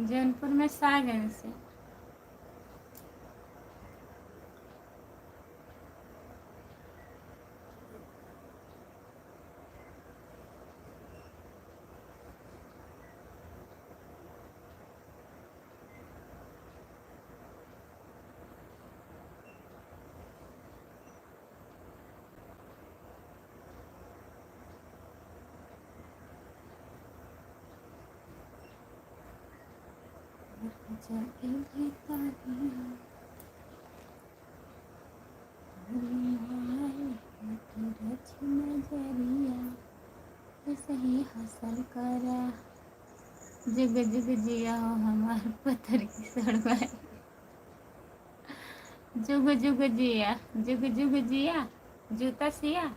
जौनपुर में सागन से। सही हासिल करा जुग जुग जिया हो हमार पत्थर की सड़वाई। जुग जुग जिया, जुग जुग जिया, जूता सिया।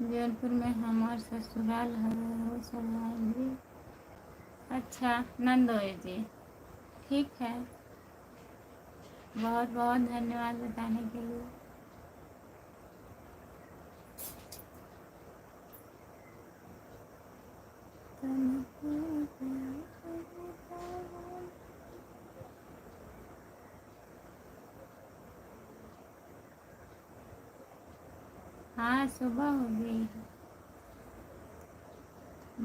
जौनपुर में हमार ससुराल है वो जी। अच्छा नंदोई जी, ठीक है, बहुत बहुत धन्यवाद बताने के लिए। हाँ सुबह हो गई है,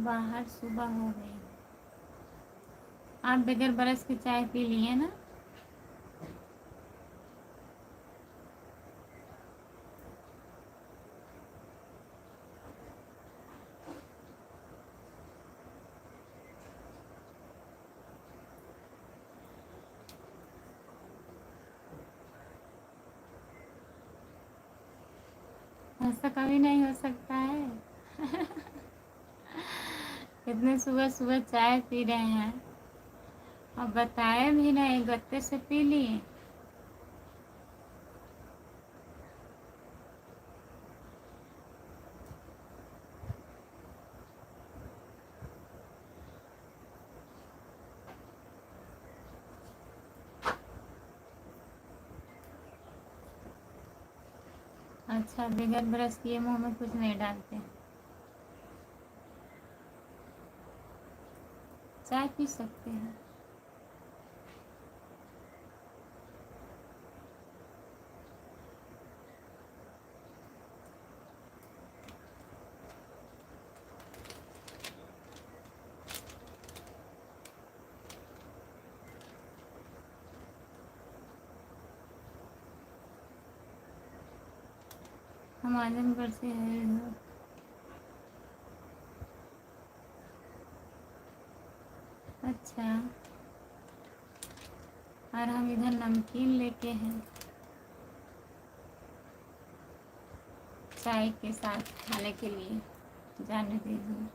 बाहर सुबह हो गई। आप बगैर बरस की चाय पी लिए ना? ऐसा कभी नहीं हो सकता है। इतने सुबह सुबह चाय पी रहे हैं और बताए भी नहीं, गत्ते से पी लिए। अच्छा बगैर ब्रश किए मुंह में कुछ नहीं डालते, चाय पी सकते हैं। हम आजमगढ़ से है। अच्छा, और हम इधर नमकीन लेके हैं चाय के साथ खाने के लिए, जाने दीजिए।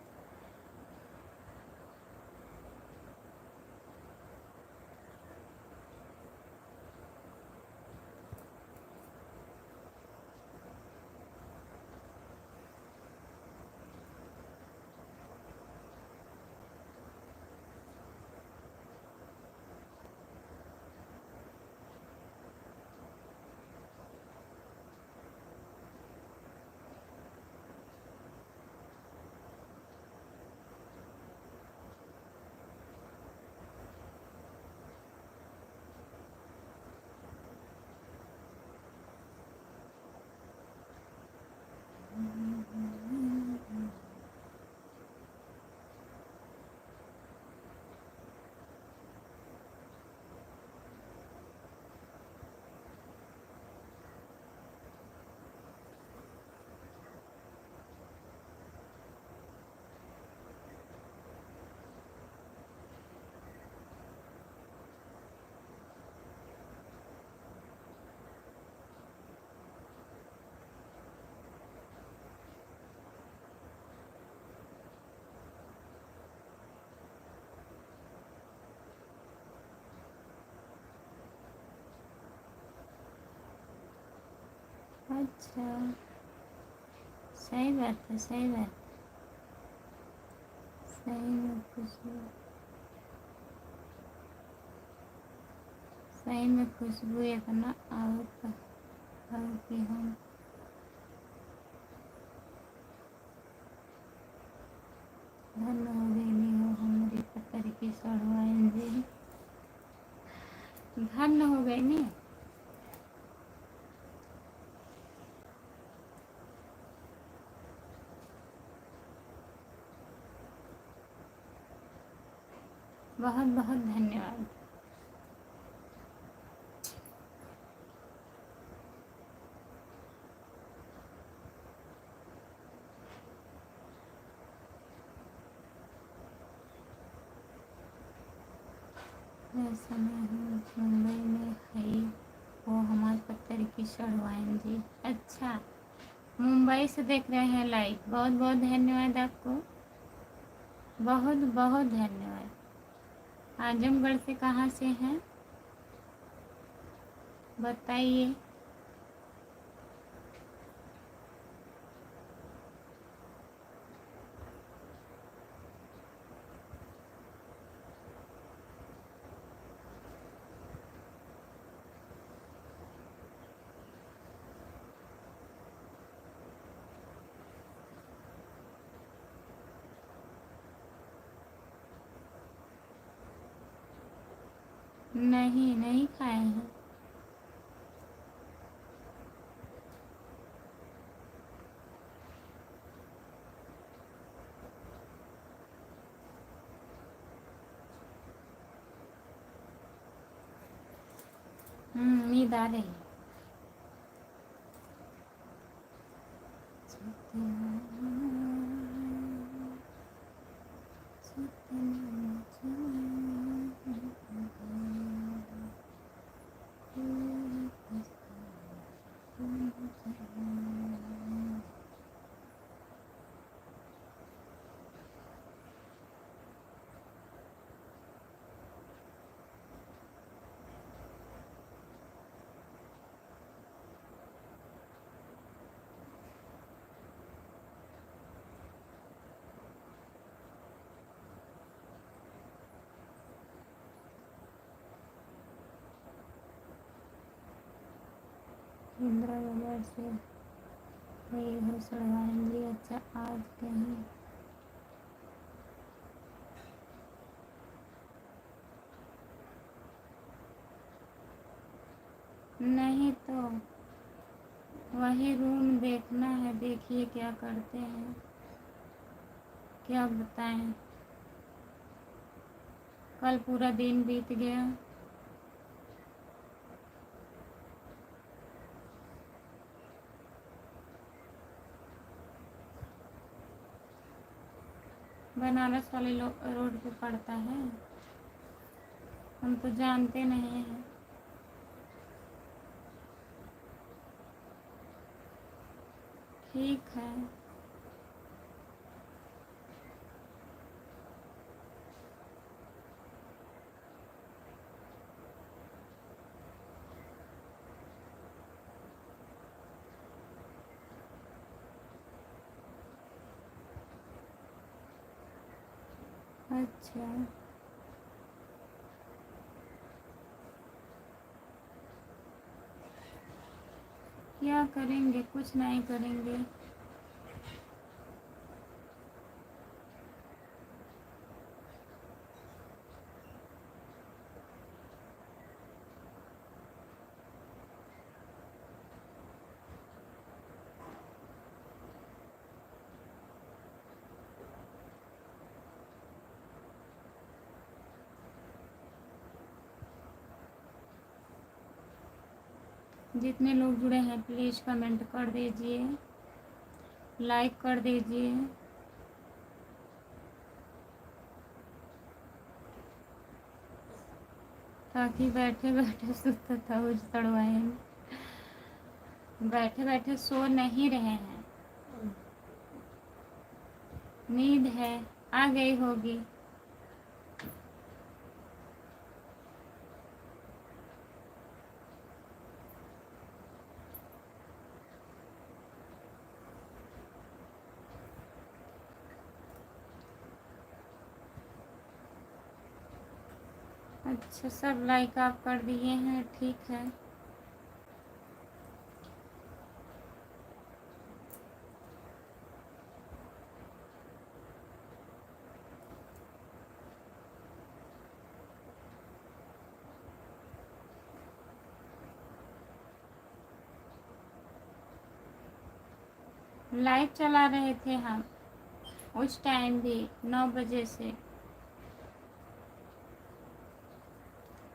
अच्छा, सही बात है, सही बात, सही में खुशबू, सही में खुशबू इतना आवत है कि हम धन हो गई नहीं हो हमारी पत्थर की सड़वाइन जी, धन हो गई नहीं। बहुत बहुत धन्यवाद। ऐसा मैं हूँ मुंबई में है वो हमारे पत्थर की सड़वाइन जी। अच्छा, मुंबई से देख रहे हैं लाइव, बहुत बहुत धन्यवाद आपको, बहुत बहुत धन्यवाद। आजमगढ़ से कहाँ से हैं बताइए। नहीं, नहीं खाए हैं। नींद आ रही है। इंदिरा बाजार से गई हो सड़वाइन जी। अच्छा, आज कहीं नहीं तो वही रूम देखना है, देखिए क्या करते हैं, क्या बताएं। कल पूरा दिन बीत गया। बनारस वाले रोड पे पड़ता है, हम तो जानते नहीं हैं। ठीक है, अच्छा, क्या करेंगे, कुछ नहीं करेंगे। जितने लोग जुड़े हैं प्लीज़ कमेंट कर दीजिए, लाइक कर दीजिए। ताकि बैठे बैठे सुस्त था उस तड़वाए, बैठे बैठे सो नहीं रहे हैं, नींद है, आ गई होगी। अच्छा, सब लाइक आप कर दिए हैं, ठीक है। लाइव चला रहे थे हम उस टाइम भी 9 बजे से,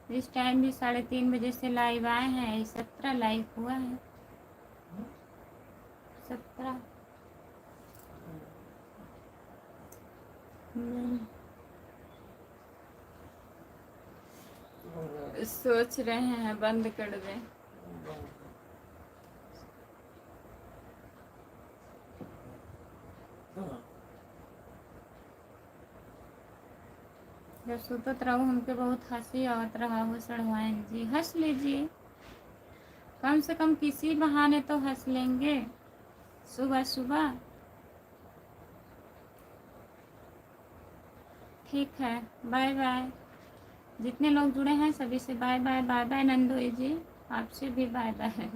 इस टाइम भी 3:30 बजे से लाइव आए हैं। 17 लाइव हुआ है, 17। सोच रहे हैं बंद कर दें। जब सुतत रहूँ हमके बहुत हंसी आवत रहा हो सड़वाइन जी, हंस लीजिए, कम से कम किसी बहाने तो हंस लेंगे सुबह सुबह। ठीक है, बाय बाय। जितने लोग जुड़े हैं सभी से बाय बाय। बाय बाय नंदोई जी, आपसे भी बाय बाय।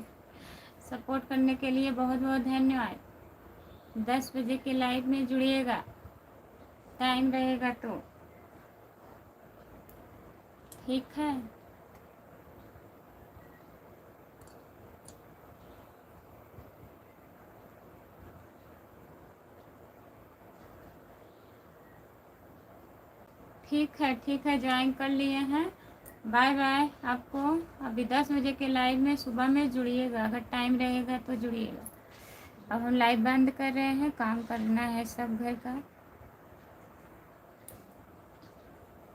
सपोर्ट करने के लिए बहुत बहुत धन्यवाद। 10 बजे के लाइव में जुड़िएगा, टाइम रहेगा तो, ठीक है। ठीक है, ज्वाइन कर लिए हैं। बाय बाय आपको। अभी 10 बजे के लाइव में सुबह में जुड़िएगा, अगर टाइम रहेगा तो जुड़िएगा। अब हम लाइव बंद कर रहे हैं, काम करना है सब घर का।